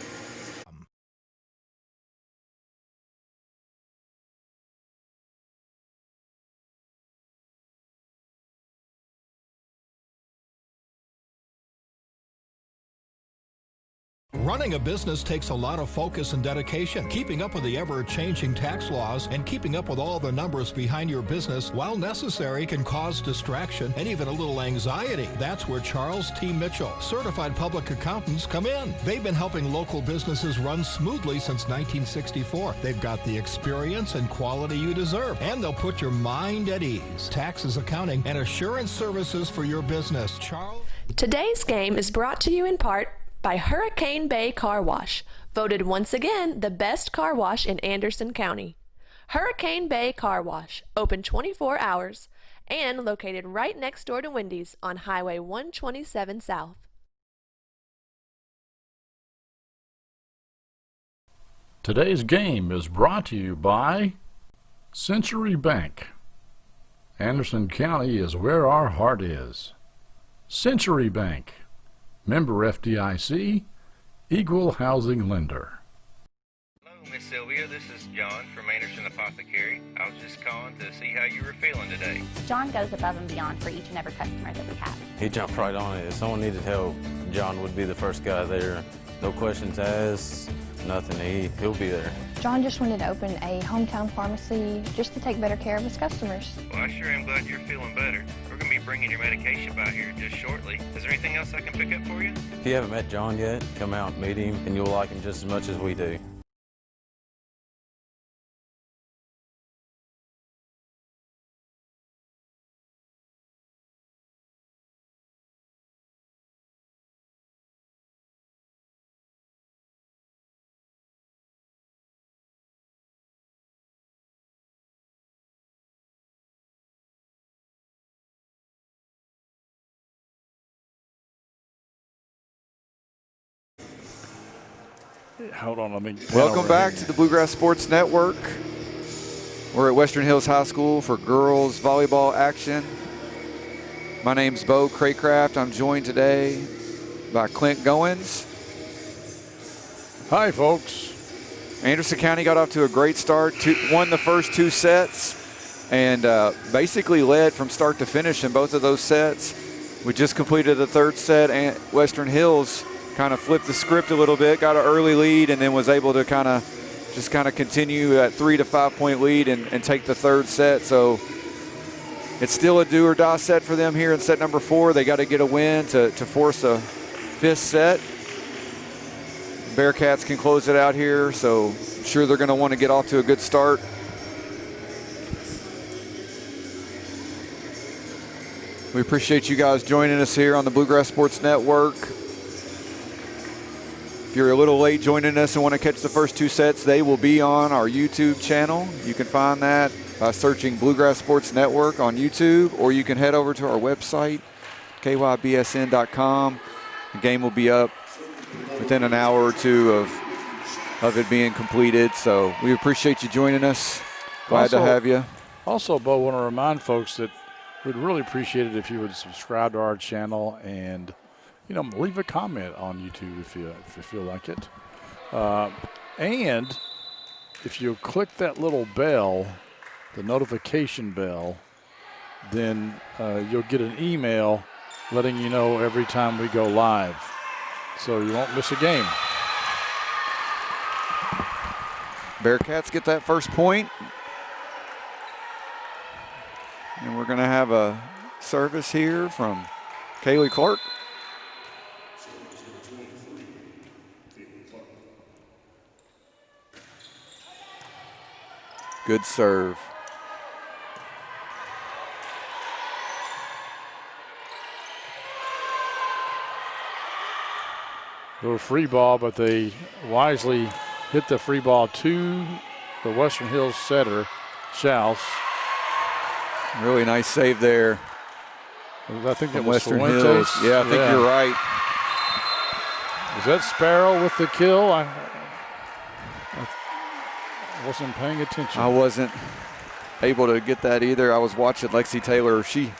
Running a business takes a lot of focus and dedication. Keeping up with the ever-changing tax laws and keeping up with all the numbers behind your business, while necessary, can cause distraction and even a little anxiety. That's where Charles T. Mitchell, certified public accountants, come in. They've been helping local businesses run smoothly since 1964. They've got the experience and quality you deserve, and they'll put your mind at ease. Taxes, accounting, and assurance services for your business. Charles. Today's game is brought to you in part by Hurricane Bay Car Wash, voted once again the best car wash in Anderson County. Hurricane Bay Car Wash, open 24 hours and located right next door to Wendy's on Highway 127 South. Today's game is brought to you by Century Bank. Anderson County is where our heart is. Century Bank. Member FDIC, Equal Housing Lender. Hello, Miss Sylvia. This is John from Anderson Apothecary. I was just calling to see how you were feeling today. John goes above and beyond for each and every customer that we have. He jumped right on it. If someone needed help, John would be the first guy there. No questions asked, nothing. He'll be there. John just wanted to open a hometown pharmacy just to take better care of his customers. Well, I sure am glad you're feeling better. We're going to be bringing your medication by here just shortly. Is there anything else I can pick up for you? If you haven't met John yet, come out and meet him, and you'll like him just as much as we do. Hold on, let me. Welcome back to the Bluegrass Sports Network. We're at Western Hills High School for girls volleyball action. My name's Bo Craycraft. I'm joined today by Clint Goins. Hi, folks. Anderson County got off to a great start, won the first 2 sets, and basically led from start to finish in both of those sets. We just completed the third set, and Western Hills kind of flipped the script a little bit, got an early lead, and then was able to kind of continue that 3 to 5 point lead and take the third set. So it's still a do or die set for them here in set number 4. They got to get a win to force a 5th set. Bearcats can close it out here, so I'm sure they're going to want to get off to a good start. We appreciate you guys joining us here on the Bluegrass Sports Network. If you're a little late joining us and want to catch the first 2 sets, they will be on our YouTube channel. You can find that by searching Bluegrass Sports Network on YouTube, or you can head over to our website, kybsn.com. The game will be up within an hour or 2 of it being completed. So we appreciate you joining us. Glad to have you. Also, Bo, I want to remind folks that we'd really appreciate it if you would subscribe to our channel and leave a comment on YouTube if you feel like it. And if you click that little bell, the notification bell, then you'll get an email letting you know every time we go live. So you won't miss a game. Bearcats get that first point. And we're going to have a service here from Kaylee Clark. Good serve. Little free ball, but they wisely hit the free ball too the Western Hills setter, Schaus. Really nice save there. I think from it was Western Fuentes. Hills. Yeah, I think you're right. Was that Sparrow with the kill? I wasn't paying attention. I wasn't able to get that either. I was watching Lexi Taylor. She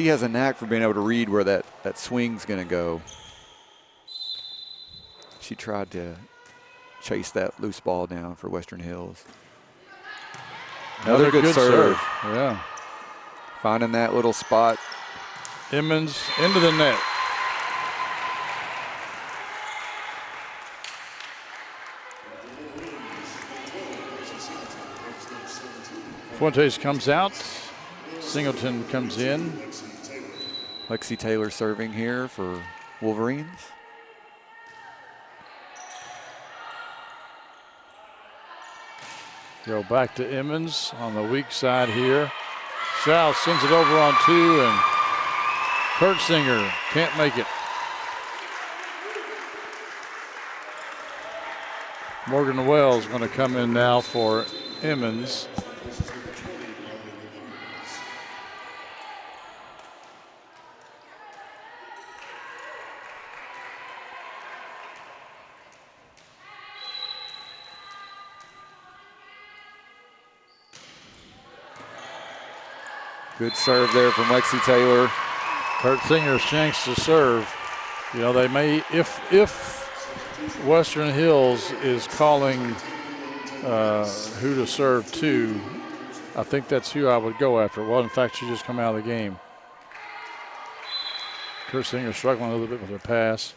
has a knack for being able to read where that swing's going to go. She tried to chase that loose ball down for Western Hills. Another good serve. Yeah. Finding that little spot. Emmons into the net. Fuentes comes out. Singleton comes in. Lexi Taylor serving here for Wolverines. Go back to Emmons on the weak side here. Schaus sends it over on 2, and Kurtzinger can't make it. Morgan Wells going to come in now for Emmons. Good serve there from Lexi Taylor. Kurtzinger shanks to serve. You know, they may, if Western Hills is calling who to serve to, I think that's who I would go after. Well, in fact, she just come out of the game. Kurtzinger struggling a little bit with her pass.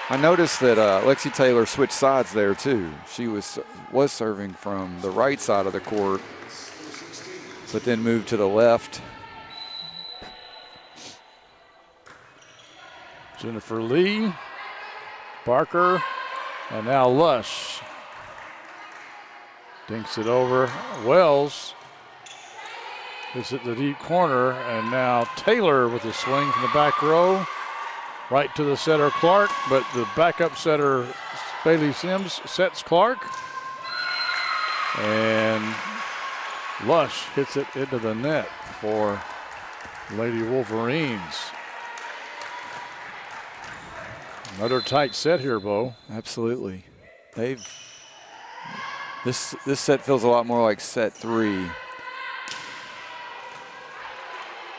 I noticed that Lexi Taylor switched sides there too. She was serving from the right side of the court, but then moved to the left. Jennifer Lee, Barker, and now Lush. Dinks it over. Wells is at the deep corner, and now Taylor with a swing from the back row. Right to the setter, Clark, but the backup setter, Bailey Sims, sets Clark. And Lush hits it into the net for Lady Wolverines. Another tight set here, Bo. Absolutely. This set feels a lot more like set 3.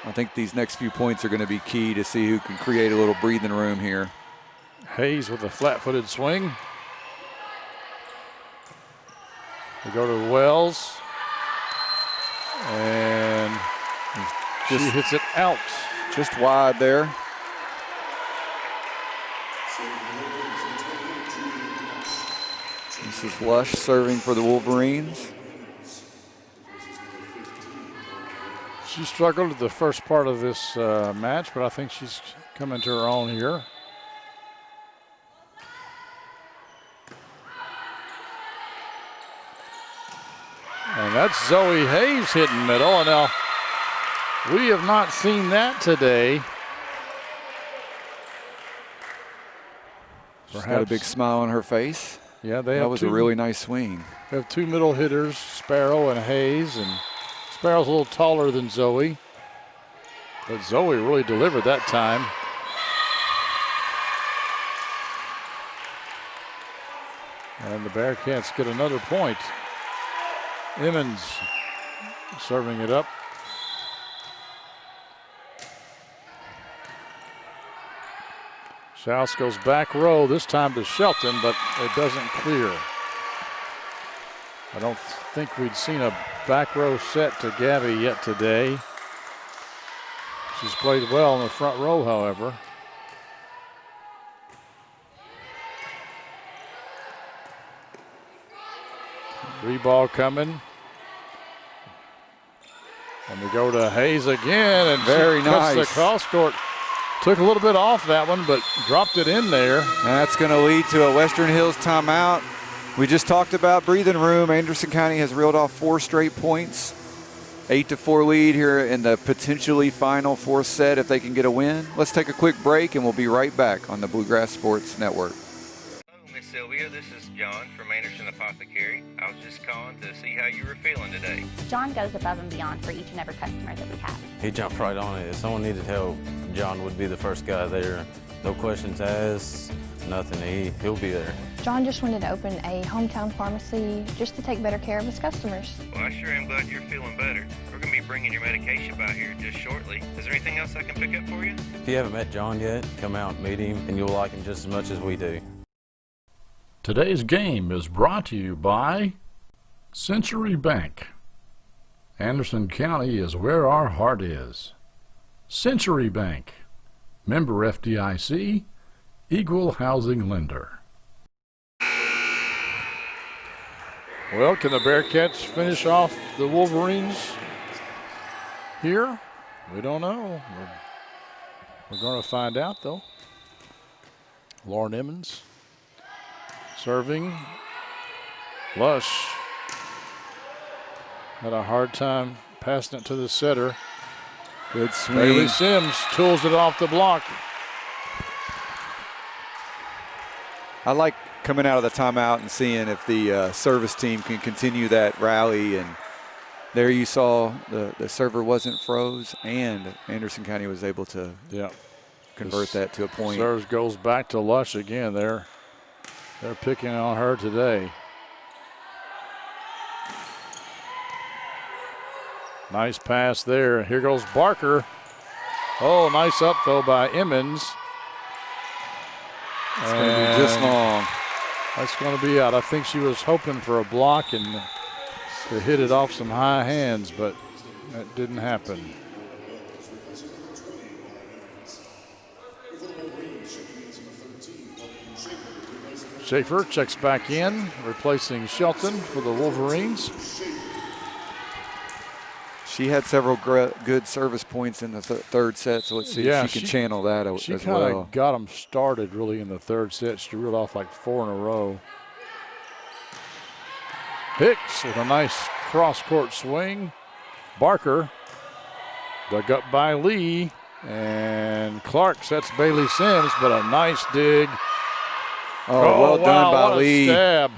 I think these next few points are going to be key to see who can create a little breathing room here. Hayes with a flat-footed swing. We go to Wells. And she hits it out. Just wide there. This is Lush serving for the Wolverines. She struggled at the first part of this match, but I think she's coming to her own here. And that's Zoe Hayes hitting middle. And now we have not seen that today. She's got a big smile on her face. Yeah, that was a really nice swing. We have 2 middle hitters, Sparrow and Hayes, and Sparrow's a little taller than Zoe, but Zoe really delivered that time. And the Bearcats get another point. Emmons serving it up. Schaus goes back row, this time to Shelton, but it doesn't clear. I don't think we'd seen a back row set to Gabby yet today. She's played well in the front row, however. Free ball coming. And we go to Hayes again, and very nice. The cross court. Took a little bit off that one, but dropped it in there. That's going to lead to a Western Hills timeout. We just talked about breathing room. Anderson County has reeled off 4 straight points. 8-4 lead here in the potentially final fourth set if they can get a win. Let's take a quick break and we'll be right back on the Bluegrass Sports Network. Hello, Miss Sylvia. This is John from Anderson Apothecary. I was just calling to see how you were feeling today. John goes above and beyond for each and every customer that we have. He jumped right on it. If someone needed help, John would be the first guy there. No questions asked, nothing. He'll be there. John just wanted to open a hometown pharmacy just to take better care of his customers. Well, I sure am glad you're feeling better. We're going to be bringing your medication by here just shortly. Is there anything else I can pick up for you? If you haven't met John yet, come out and meet him, and you'll like him just as much as we do. Today's game is brought to you by Century Bank. Anderson County is where our heart is. Century Bank, member FDIC, equal housing lender. Well, can the Bearcats finish off the Wolverines here? We don't know. We're going to find out, though. Lauren Emmons serving. Lush had a hard time passing it to the setter. Good swing. Bailey Sims tools it off the block. I like coming out of the timeout and seeing if the service team can continue that rally. And there you saw the server wasn't froze, and Anderson County was able to convert that to a point. Serves goes back to Lush again. They're picking on her today. Nice pass there. Here goes Barker. Oh, nice up though by Emmons. It's going to be just long. That's going to be out. I think she was hoping for a block and to hit it off some high hands, but that didn't happen. Schaefer checks back in, replacing Shelton for the Wolverines. She had several good service points in the third set, so let's see if she can channel that as well. She kind of got them started really in the third set. She reeled off like 4 in a row. Hicks with a nice cross-court swing. Barker dug up by Lee, and Clark sets Bailey Sims, but a nice dig. Oh, well done by what Lee. A stab.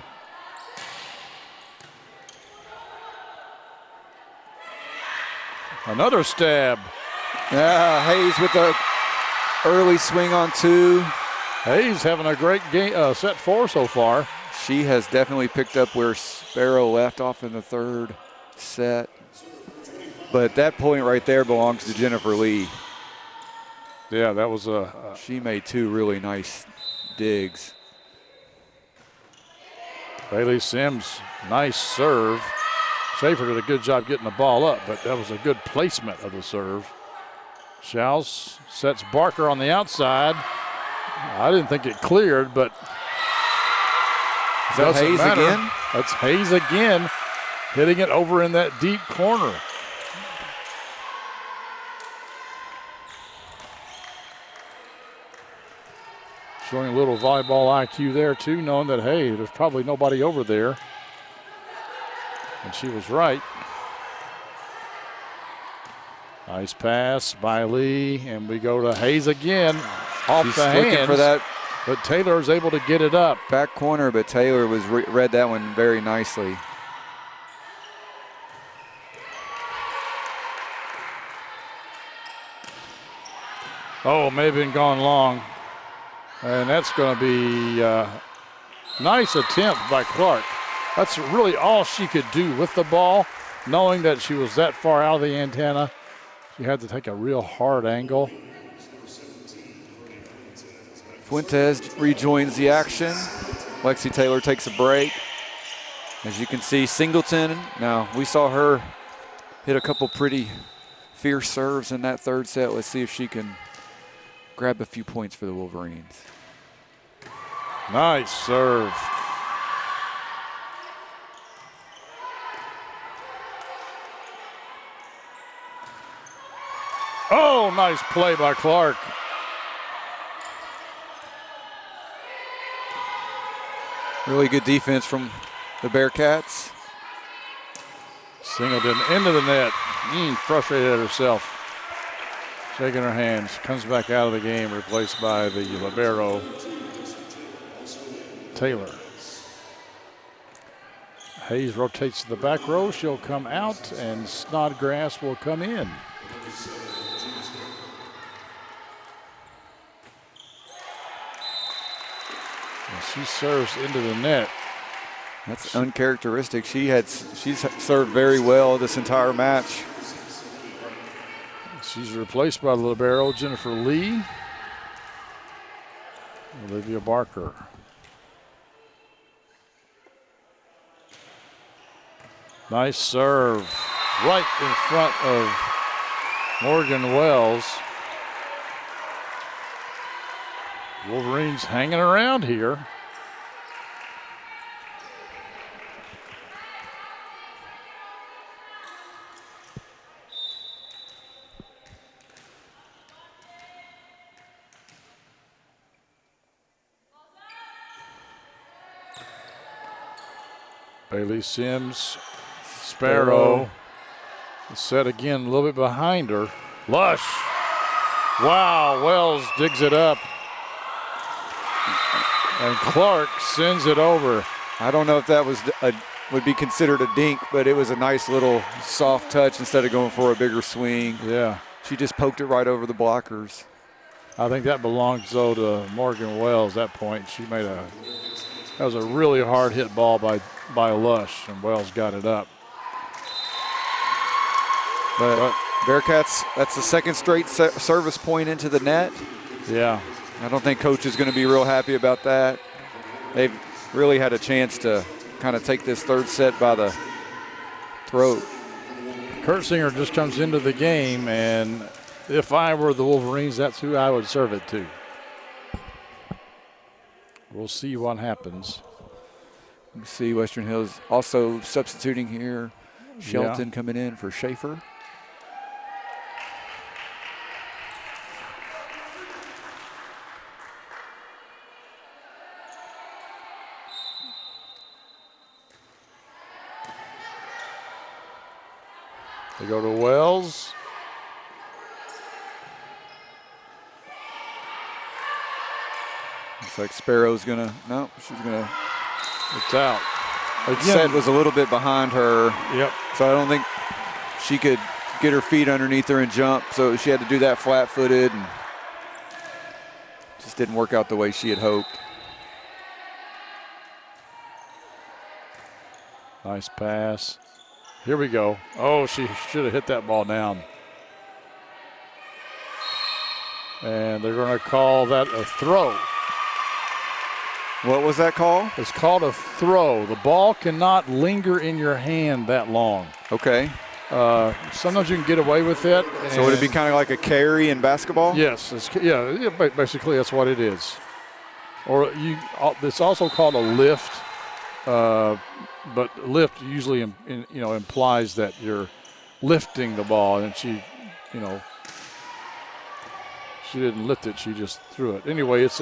Another stab. Yeah, Hayes with the early swing on 2. Hayes having a great game, set 4 so far. She has definitely picked up where Sparrow left off in the third set. But that point right there belongs to Jennifer Lee. Yeah, that was she made 2 really nice digs. Bailey Sims, nice serve. Schaefer did a good job getting the ball up, but that was a good placement of the serve. Schaus sets Barker on the outside. I didn't think it cleared, but is that Hayes again? That's Hayes again, hitting it over in that deep corner. Showing a little volleyball IQ there too, knowing that, hey, there's probably nobody over there. And she was right. Nice pass by Lee, and we go to Hayes again. Off She's the hands. looking for that. But Taylor is able to get it up. Back corner, but Taylor was read that one very nicely. Oh, may have been gone long. And that's going to be a nice attempt by Clark. That's really all she could do with the ball, knowing that she was that far out of the antenna. She had to take a real hard angle. Fuentes rejoins the action. Lexi Taylor takes a break. As you can see, Singleton, now we saw her hit a couple pretty fierce serves in that third set. Let's see if she can grab a few points for the Wolverines. Nice serve. Oh, nice play by Clark. Really good defense from the Bearcats. Singleton into the net. Frustrated at herself. Shaking her hands. Comes back out of the game, replaced by the libero, Taylor. Hayes rotates to the back row. She'll come out, and Snodgrass will come in. And she serves into the net. That's uncharacteristic. She's served very well this entire match. She's replaced by the libero, Jennifer Lee. Olivia Barker. Nice serve right in front of Morgan Wells. Wolverines hanging around here. Bailey Sims, Sparrow, set again a little bit behind her. Lush. Wow, Wells digs it up. And Clark sends it over. I don't know if that would be considered a dink, but it was a nice little soft touch instead of going for a bigger swing. Yeah. She just poked it right over the blockers. I think that belongs, though, to Morgan Wells at that point. That was a really hard hit ball by Lush, and Wells got it up. But Bearcats, that's the second straight service point into the net. Yeah. I don't think Coach is going to be real happy about that. They've really had a chance to kind of take this third set by the throat. Kurtzinger just comes into the game, and if I were the Wolverines, that's who I would serve it to. We'll see what happens. You see Western Hills also substituting here. Shelton coming in for Schaefer. They go to Wells. Looks like Sparrow's gonna, no, she's gonna. It's out. Again, set was a little bit behind her. Yep. So I don't think she could get her feet underneath her and jump. So she had to do that flat-footed, and just didn't work out the way she had hoped. Nice pass. Here we go. Oh, she should have hit that ball down. And they're going to call that a throw. What was that call? It's called a throw. The ball cannot linger in your hand that long. Okay. Sometimes you can get away with it. So would it be kind of like a carry in basketball? Yes. Basically that's what it is. Or it's also called a lift. But lift usually implies that you're lifting the ball, and she didn't lift it, she just threw it. Anyway, it's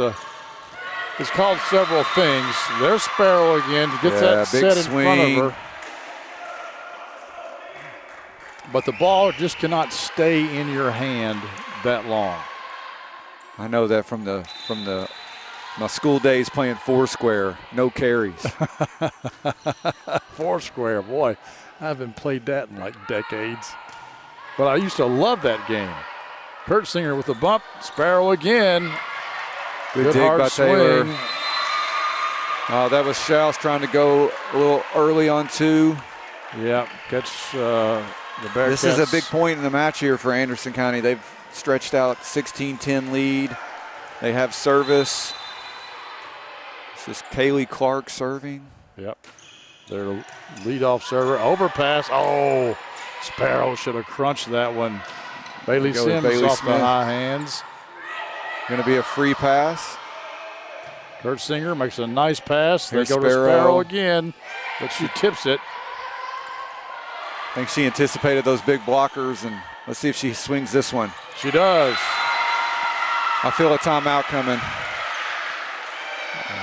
called several things. There's Sparrow again to get that set in front of her. But the ball just cannot stay in your hand that long. I know that from my school days playing Foursquare, no carries. Foursquare, boy, I haven't played that in like decades. But I used to love that game. Kurtzinger with a bump, Sparrow again. Good dig hard by swing. Taylor. That was Schaus trying to go a little early on two. Yeah, catch the Bearcats. This is a big point in the match here for Anderson County. They've stretched out 16-10 lead. They have service. This is Kaylee Clark serving. Yep. Their leadoff server. Overpass. Oh, Sparrow should have crunched that one. Bailey Sims off the high hands. Going to be a free pass. Kurtzinger makes a nice pass. Here's they go to Sparrow again, but she tips it. I think she anticipated those big blockers, and let's see if she swings this one. She does. I feel a timeout coming.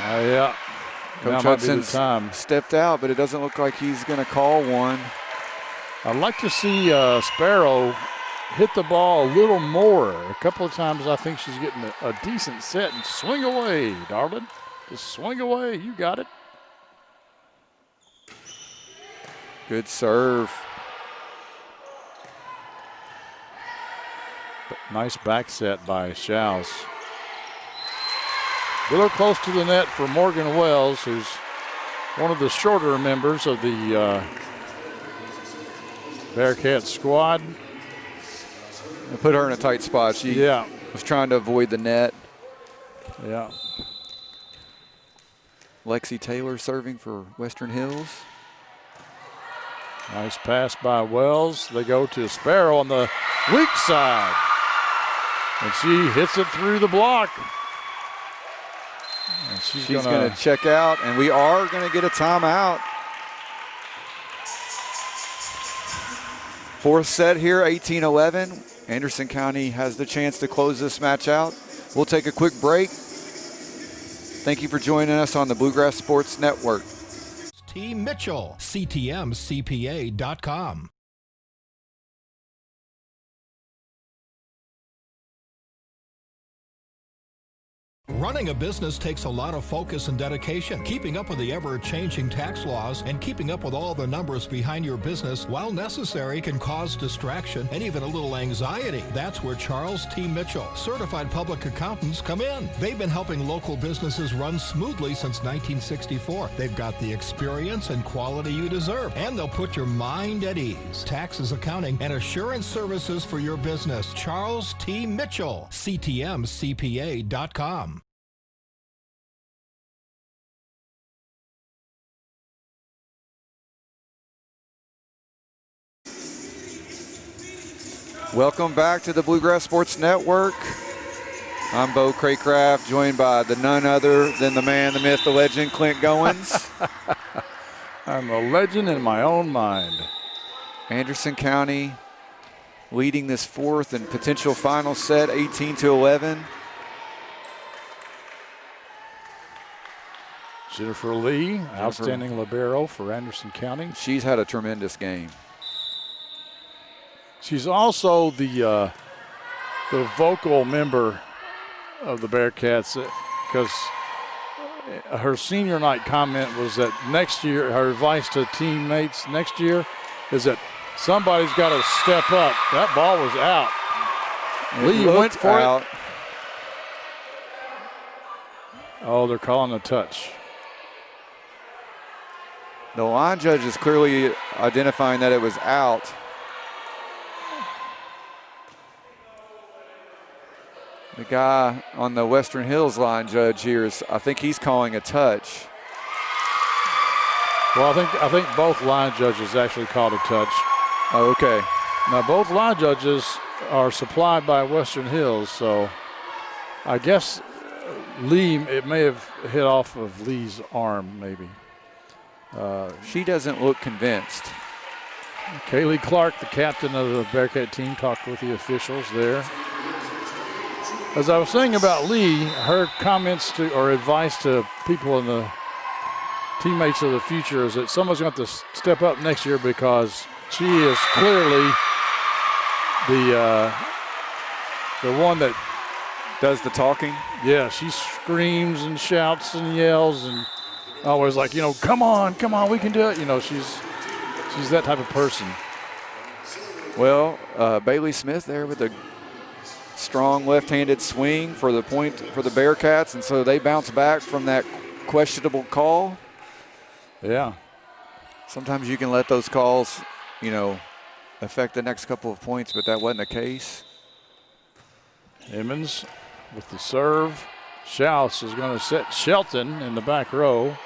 Yeah. Coach Hudson's stepped out, but it doesn't look like he's going to call one. I'd like to see Sparrow hit the ball a little more. A couple of times I think she's getting a decent set. And swing away, darling. Just swing away. You got it. Good serve. Nice back set by Schaus. A little close to the net for Morgan Wells, who's one of the shorter members of the Bearcat squad. And put her in a tight spot. She was trying to avoid the net. Yeah. Lexi Taylor serving for Western Hills. Nice pass by Wells. They go to Sparrow on the weak side. And she hits it through the block. And she's going to check out, and we are going to get a timeout. Fourth set here, 18-11. Anderson County has the chance to close this match out. We'll take a quick break. Thank you for joining us on the Bluegrass Sports Network. T. Mitchell, CTMCPA.com. Running a business takes a lot of focus and dedication. Keeping up with the ever-changing tax laws and keeping up with all the numbers behind your business, while necessary, can cause distraction and even a little anxiety. That's where Charles T. Mitchell, certified public accountants, come in. They've been helping local businesses run smoothly since 1964. They've got the experience and quality you deserve, and they'll put your mind at ease. Taxes, accounting, and assurance services for your business. Charles T. Mitchell, CTMCPA.com. Welcome back to the Bluegrass Sports Network. I'm Bo Craycraft, joined by the none other than the man, the myth, the legend, Clint Goins. I'm a legend in my own mind. Anderson County leading this fourth and potential final set, 18-11. Jennifer Lee, outstanding libero for Anderson County. She's had a tremendous game. She's also the vocal member of the Bearcats, because her senior night comment was that next year, her advice to teammates next year is that somebody's got to step up. That ball was out. Lee went for it. Oh, they're calling a touch. The line judge is clearly identifying that it was out. The guy on the Western Hills line judge here I think he's calling a touch. Well, I think both line judges actually called a touch. Oh, okay. Now, both line judges are supplied by Western Hills, so I guess Lee, it may have hit off of Lee's arm, maybe. She doesn't look convinced. Kaylee Clark, the captain of the Bearcat team, talked with the officials there. As I was saying about Lee, her comments to or advice to people in the teammates of the future is that someone's going to have to step up next year, because she is clearly the one that does the talking. Yeah, she screams and shouts and yells and always like, come on, we can do it. She's that type of person. Well, Bailey Smith there with a strong left-handed swing for the point for the Bearcats, and so they bounce back from that questionable call. Yeah. Sometimes you can let those calls, affect the next couple of points, but that wasn't the case. Emmons with the serve. Schaus is going to set Shelton in the back row.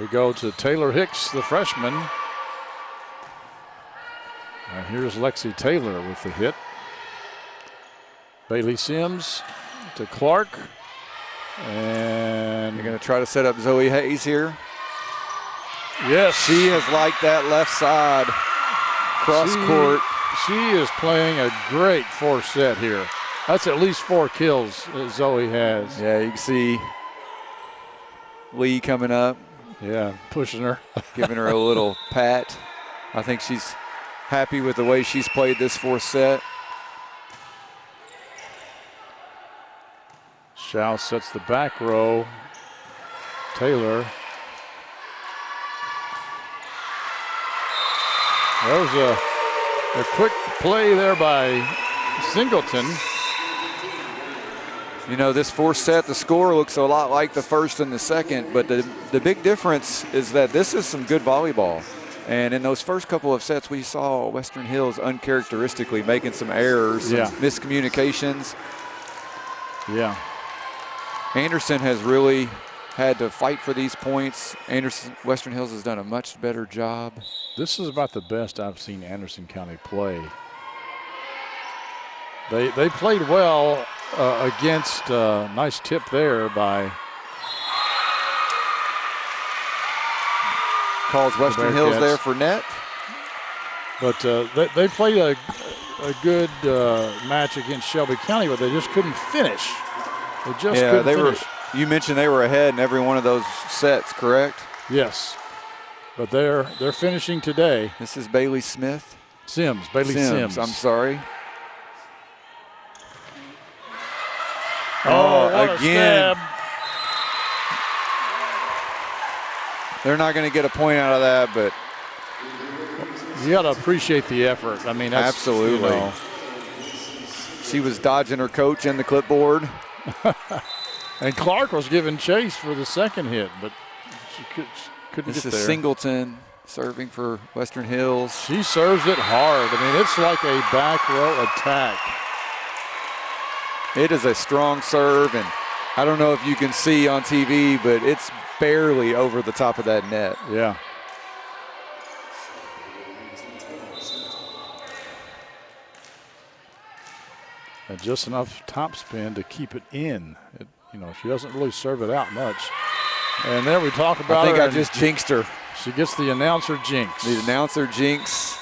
We go to Taylor Hicks, the freshman. And here's Lexi Taylor with the hit. Bailey Sims to Clark. And you're going to try to set up Zoe Hayes here. Yes. She has liked that left side cross court. She is playing a great fourth set here. That's at least 4 kills that Zoe has. Yeah, you can see Lee coming up. Yeah, pushing her. Giving her a little pat I think she's happy with the way she's played this fourth set. Schaus sets the back row. Taylor. There was a quick play there by Singleton. You know, this fourth set, the score looks a lot like the first and the second, but the big difference is that this is some good volleyball. And in those first couple of sets, we saw Western Hills uncharacteristically making some errors, some miscommunications. Yeah. Anderson has really had to fight for these points. Western Hills has done a much better job. This is about the best I've seen Anderson County play. They played well against nice tip there by calls Western Hills there for net. But they played a good match against Shelby County, but they just couldn't finish. They just couldn't finish. You mentioned they were ahead in every one of those sets, correct? Yes. But they're finishing today. This is Bailey Smith. Bailey Sims. I'm sorry. Oh, again. They're not going to get a point out of that, but you got to appreciate the effort. I mean, that's, absolutely. You know. She was dodging her coach and the clipboard. And Clark was giving chase for the second hit, but she couldn't get there. This is Singleton serving for Western Hills. She serves it hard. I mean, it's like a back row attack. It is a strong serve, and I don't know if you can see on TV, but it's barely over the top of that net. Yeah. And just enough topspin to keep it in. You know, she doesn't really serve it out much. And there we talk about I think I just jinxed her. She gets the announcer jinx. The announcer jinx.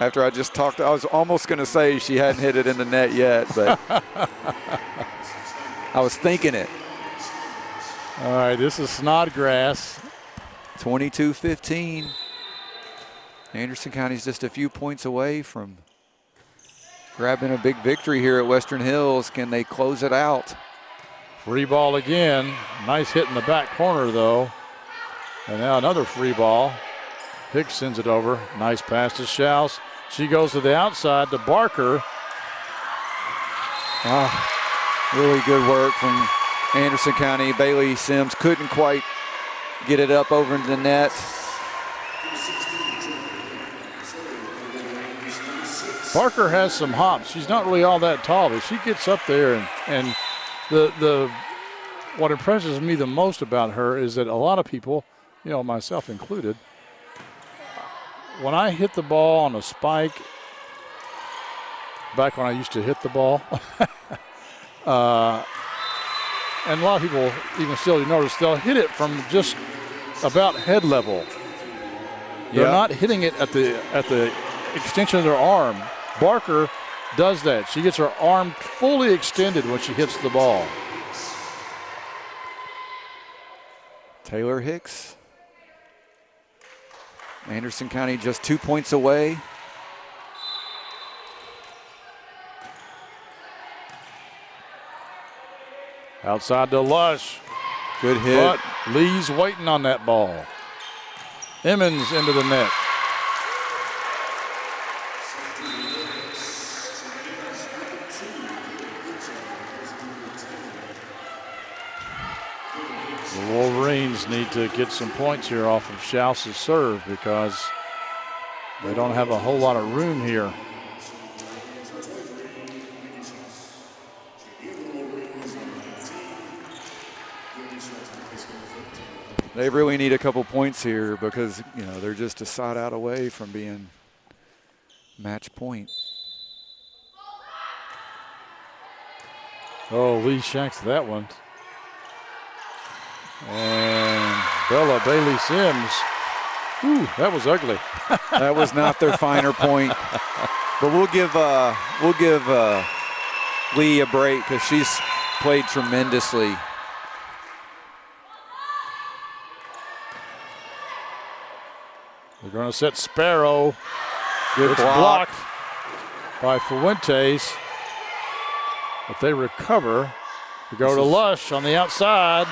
After I just talked, I was almost going to say she hadn't hit it in the net yet, but I was thinking it. All right, this is Snodgrass. 22-15. Anderson County's just a few points away from grabbing a big victory here at Western Hills. Can they close it out? Free ball again. Nice hit in the back corner, though. And now another free ball. Hicks sends it over. Nice pass to Schaus. She goes to the outside to Barker. Really good work from Anderson County. Bailey Sims couldn't quite get it up over the net. Barker has some hops. She's not really all that tall, but she gets up there, and the what impresses me the most about her is that a lot of people, you know, myself included, when I hit the ball on a spike, back when I used to hit the ball, and a lot of people even still, you notice, they'll hit it from just about head level. They're not hitting it at the extension of their arm. Barker does that. She gets her arm fully extended when she hits the ball. Taylor Hicks. Anderson County just 2 points away. Outside to Lush. Good hit. But Lee's waiting on that ball. Emmons into the net. The Wolverines need to get some points here off of Schaus's serve because they don't have a whole lot of room here. They really need a couple points here because, you know, they're just a side out away from being match point. Oh, Lee shanks that one. And Bella Bailey Sims. Ooh, that was ugly. That was not their finer point. But we'll give Lee a break because she's played tremendously. They're going to set Sparrow. Good It's block. blocked by Fuentes. But they recover. To go to Lush on the outside.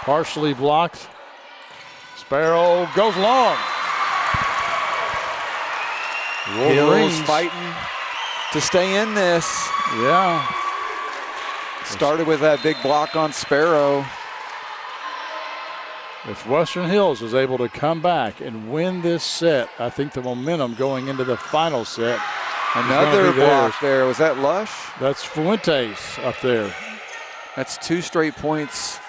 Partially blocked. Sparrow goes long. Hills fighting to stay in this. Yeah. Started with that big block on Sparrow. If Western Hills is able to come back and win this set, I think the momentum going into the final set. Another block there. Was that Lush? That's Fuentes up there. That's 2 straight points.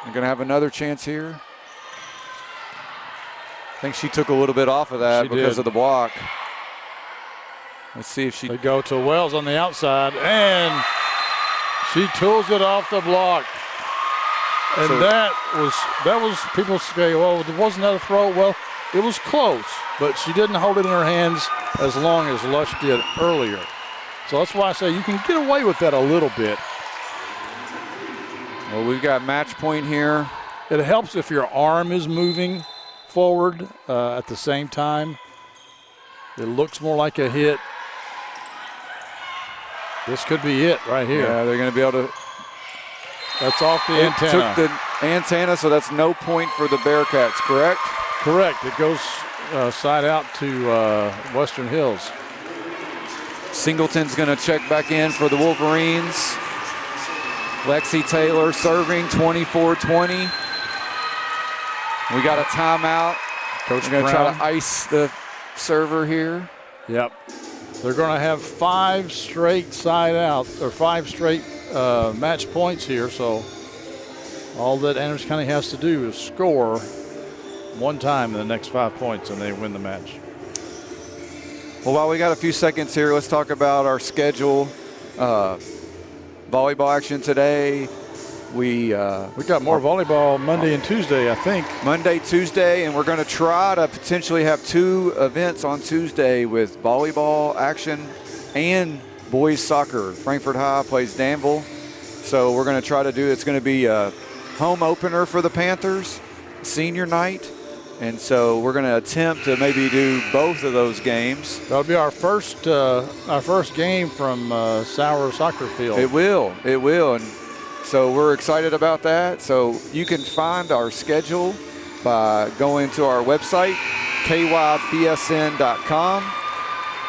They're going to have another chance here. I think she took a little bit off of that because of the block. Let's see if she... They go to Wells on the outside, and she tools it off the block. And So- that was people say, well, wasn't that a throw? Well, it was close, but she didn't hold it in her hands as long as Lush did earlier. So that's why I say you can get away with that a little bit. Well, we've got match point here. It helps if your arm is moving forward at the same time. It looks more like a hit. This could be it right here. Yeah, they're going to be able to... That's off the antenna. Took the antenna, so that's no point for the Bearcats, correct? Correct. It goes side out to Western Hills. Singleton's going to check back in for the Wolverines. Lexi Taylor serving 24-20. We got a timeout. Coach We're going to try Brown. to ice the server here. Yep. They're going to have 5 straight side out, or 5 straight match points here. So all that Anderson County has to do is score one time in the next 5 points, and they win the match. Well, while we got a few seconds here, let's talk about our schedule. Volleyball action today. We got more volleyball Monday and Tuesday, I think. Monday, Tuesday, and we're going to try to potentially have 2 events on Tuesday with volleyball action and boys soccer. Frankfort High plays Danville, so we're going to try to do. It's going to be a home opener for the Panthers, senior night, and so we're going to attempt to maybe do both of those games. That'll be our first game from Sauer Soccer Field. It will, and so we're excited about that. So you can find our schedule by going to our website, kybsn.com.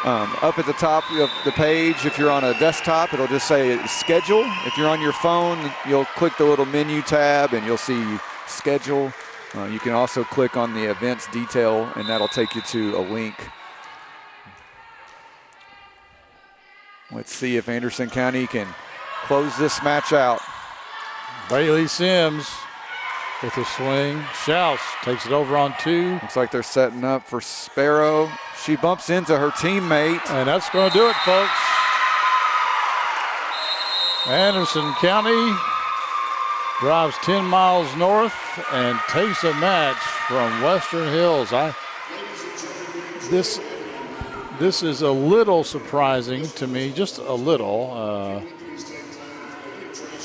Up at the top of the page, if you're on a desktop, it'll just say schedule. If you're on your phone, you'll click the little menu tab and you'll see schedule. You can also click on the events detail and that'll take you to a link. Let's see if Anderson County can close this match out. Bailey Sims with a swing. Schaus takes it over on 2. Looks like they're setting up for Sparrow. She bumps into her teammate. And that's going to do it, folks. Anderson County drives 10 miles north and takes a match from Western Hills. This is a little surprising to me, just a little.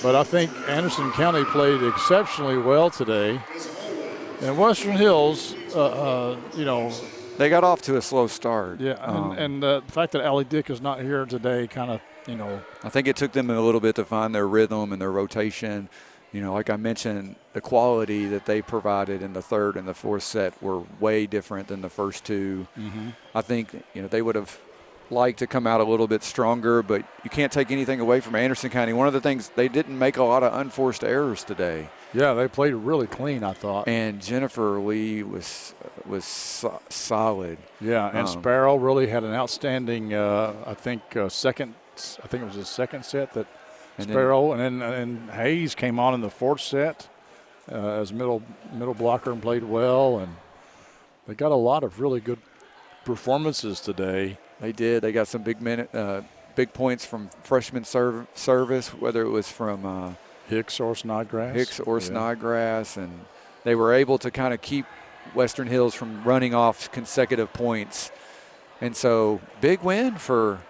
But I think Anderson County played exceptionally well today. And Western Hills, they got off to a slow start. Yeah, and the fact that Allie Dick is not here today kind of, I think it took them a little bit to find their rhythm and their rotation. Like I mentioned, the quality that they provided in the third and the fourth set were way different than the first 2. Mm-hmm. I think, they would have liked to come out a little bit stronger, but you can't take anything away from Anderson County. One of the things, they didn't make a lot of unforced errors today. Yeah, they played really clean, I thought. And Jennifer Lee was solid. Yeah, and Sparrow really had an outstanding, second. I think it was the second set that Sparrow, and then Hayes came on in the 4th set as middle blocker and played well, and they got a lot of really good performances today. They did. They got some big points from freshman service, whether it was from Hicks or Snodgrass, and they were able to kind of keep Western Hills from running off consecutive points. And so big win for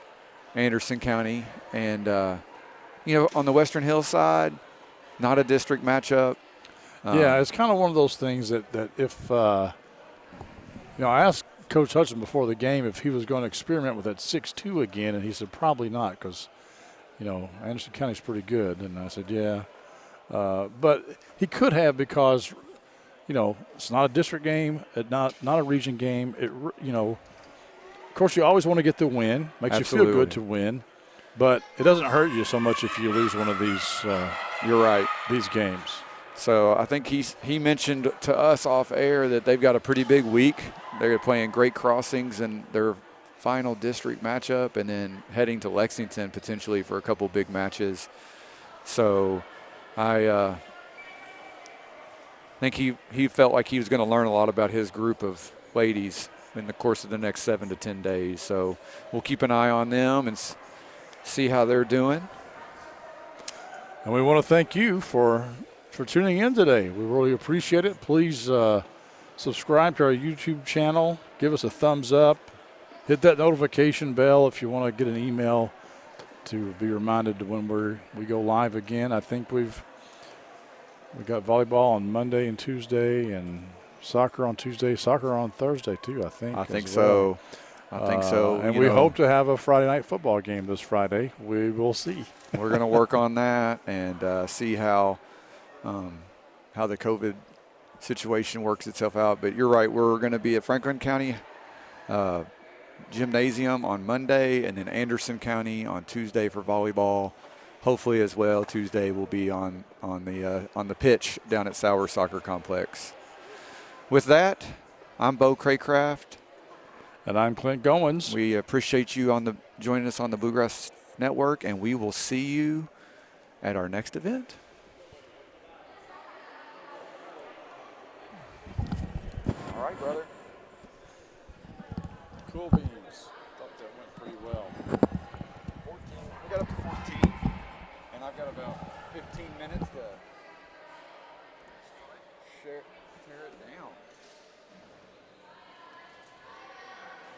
Anderson County. And, on the Western Hills side, not a district matchup. Yeah, it's kind of one of those things that if I asked Coach Hudson before the game if he was going to experiment with that 6-2 again, and he said probably not because, Anderson County's pretty good. And I said, yeah. But he could have because, it's not a district game, not a region game. Of course, you always want to get the win. Makes Absolutely. You feel good to win. But it doesn't hurt you so much if you lose one of these. You're right. These games. So I think he mentioned to us off air that they've got a pretty big week. They're playing Great Crossings in their final district matchup, and then heading to Lexington potentially for a couple big matches. So I think he felt like he was going to learn a lot about his group of ladies in the course of the next 7 to 10 days. So we'll keep an eye on them and see how they're doing. And we want to thank you for tuning in today. We really appreciate it. Please subscribe to our YouTube channel. Give us a thumbs up. Hit that notification bell if you want to get an email to be reminded when we go live again. I think we got volleyball on Monday and Tuesday, and soccer on Tuesday, soccer on Thursday too, I think. I think so. And we hope to have a Friday night football game this Friday. We will see. We're going to work on that and see how the COVID situation works itself out. But you're right. We're going to be at Franklin County Gymnasium on Monday, and then Anderson County on Tuesday for volleyball. Hopefully as well, Tuesday will be on the pitch down at Sauer Soccer Complex. With that, I'm Bo Craycraft. And I'm Clint Goins. We appreciate you joining us on the Bluegrass Network, and we will see you at our next event. All right, brother. Cool beans. Thought that went pretty well. 14. We got up to 14, and I've got about 15 minutes to tear it down.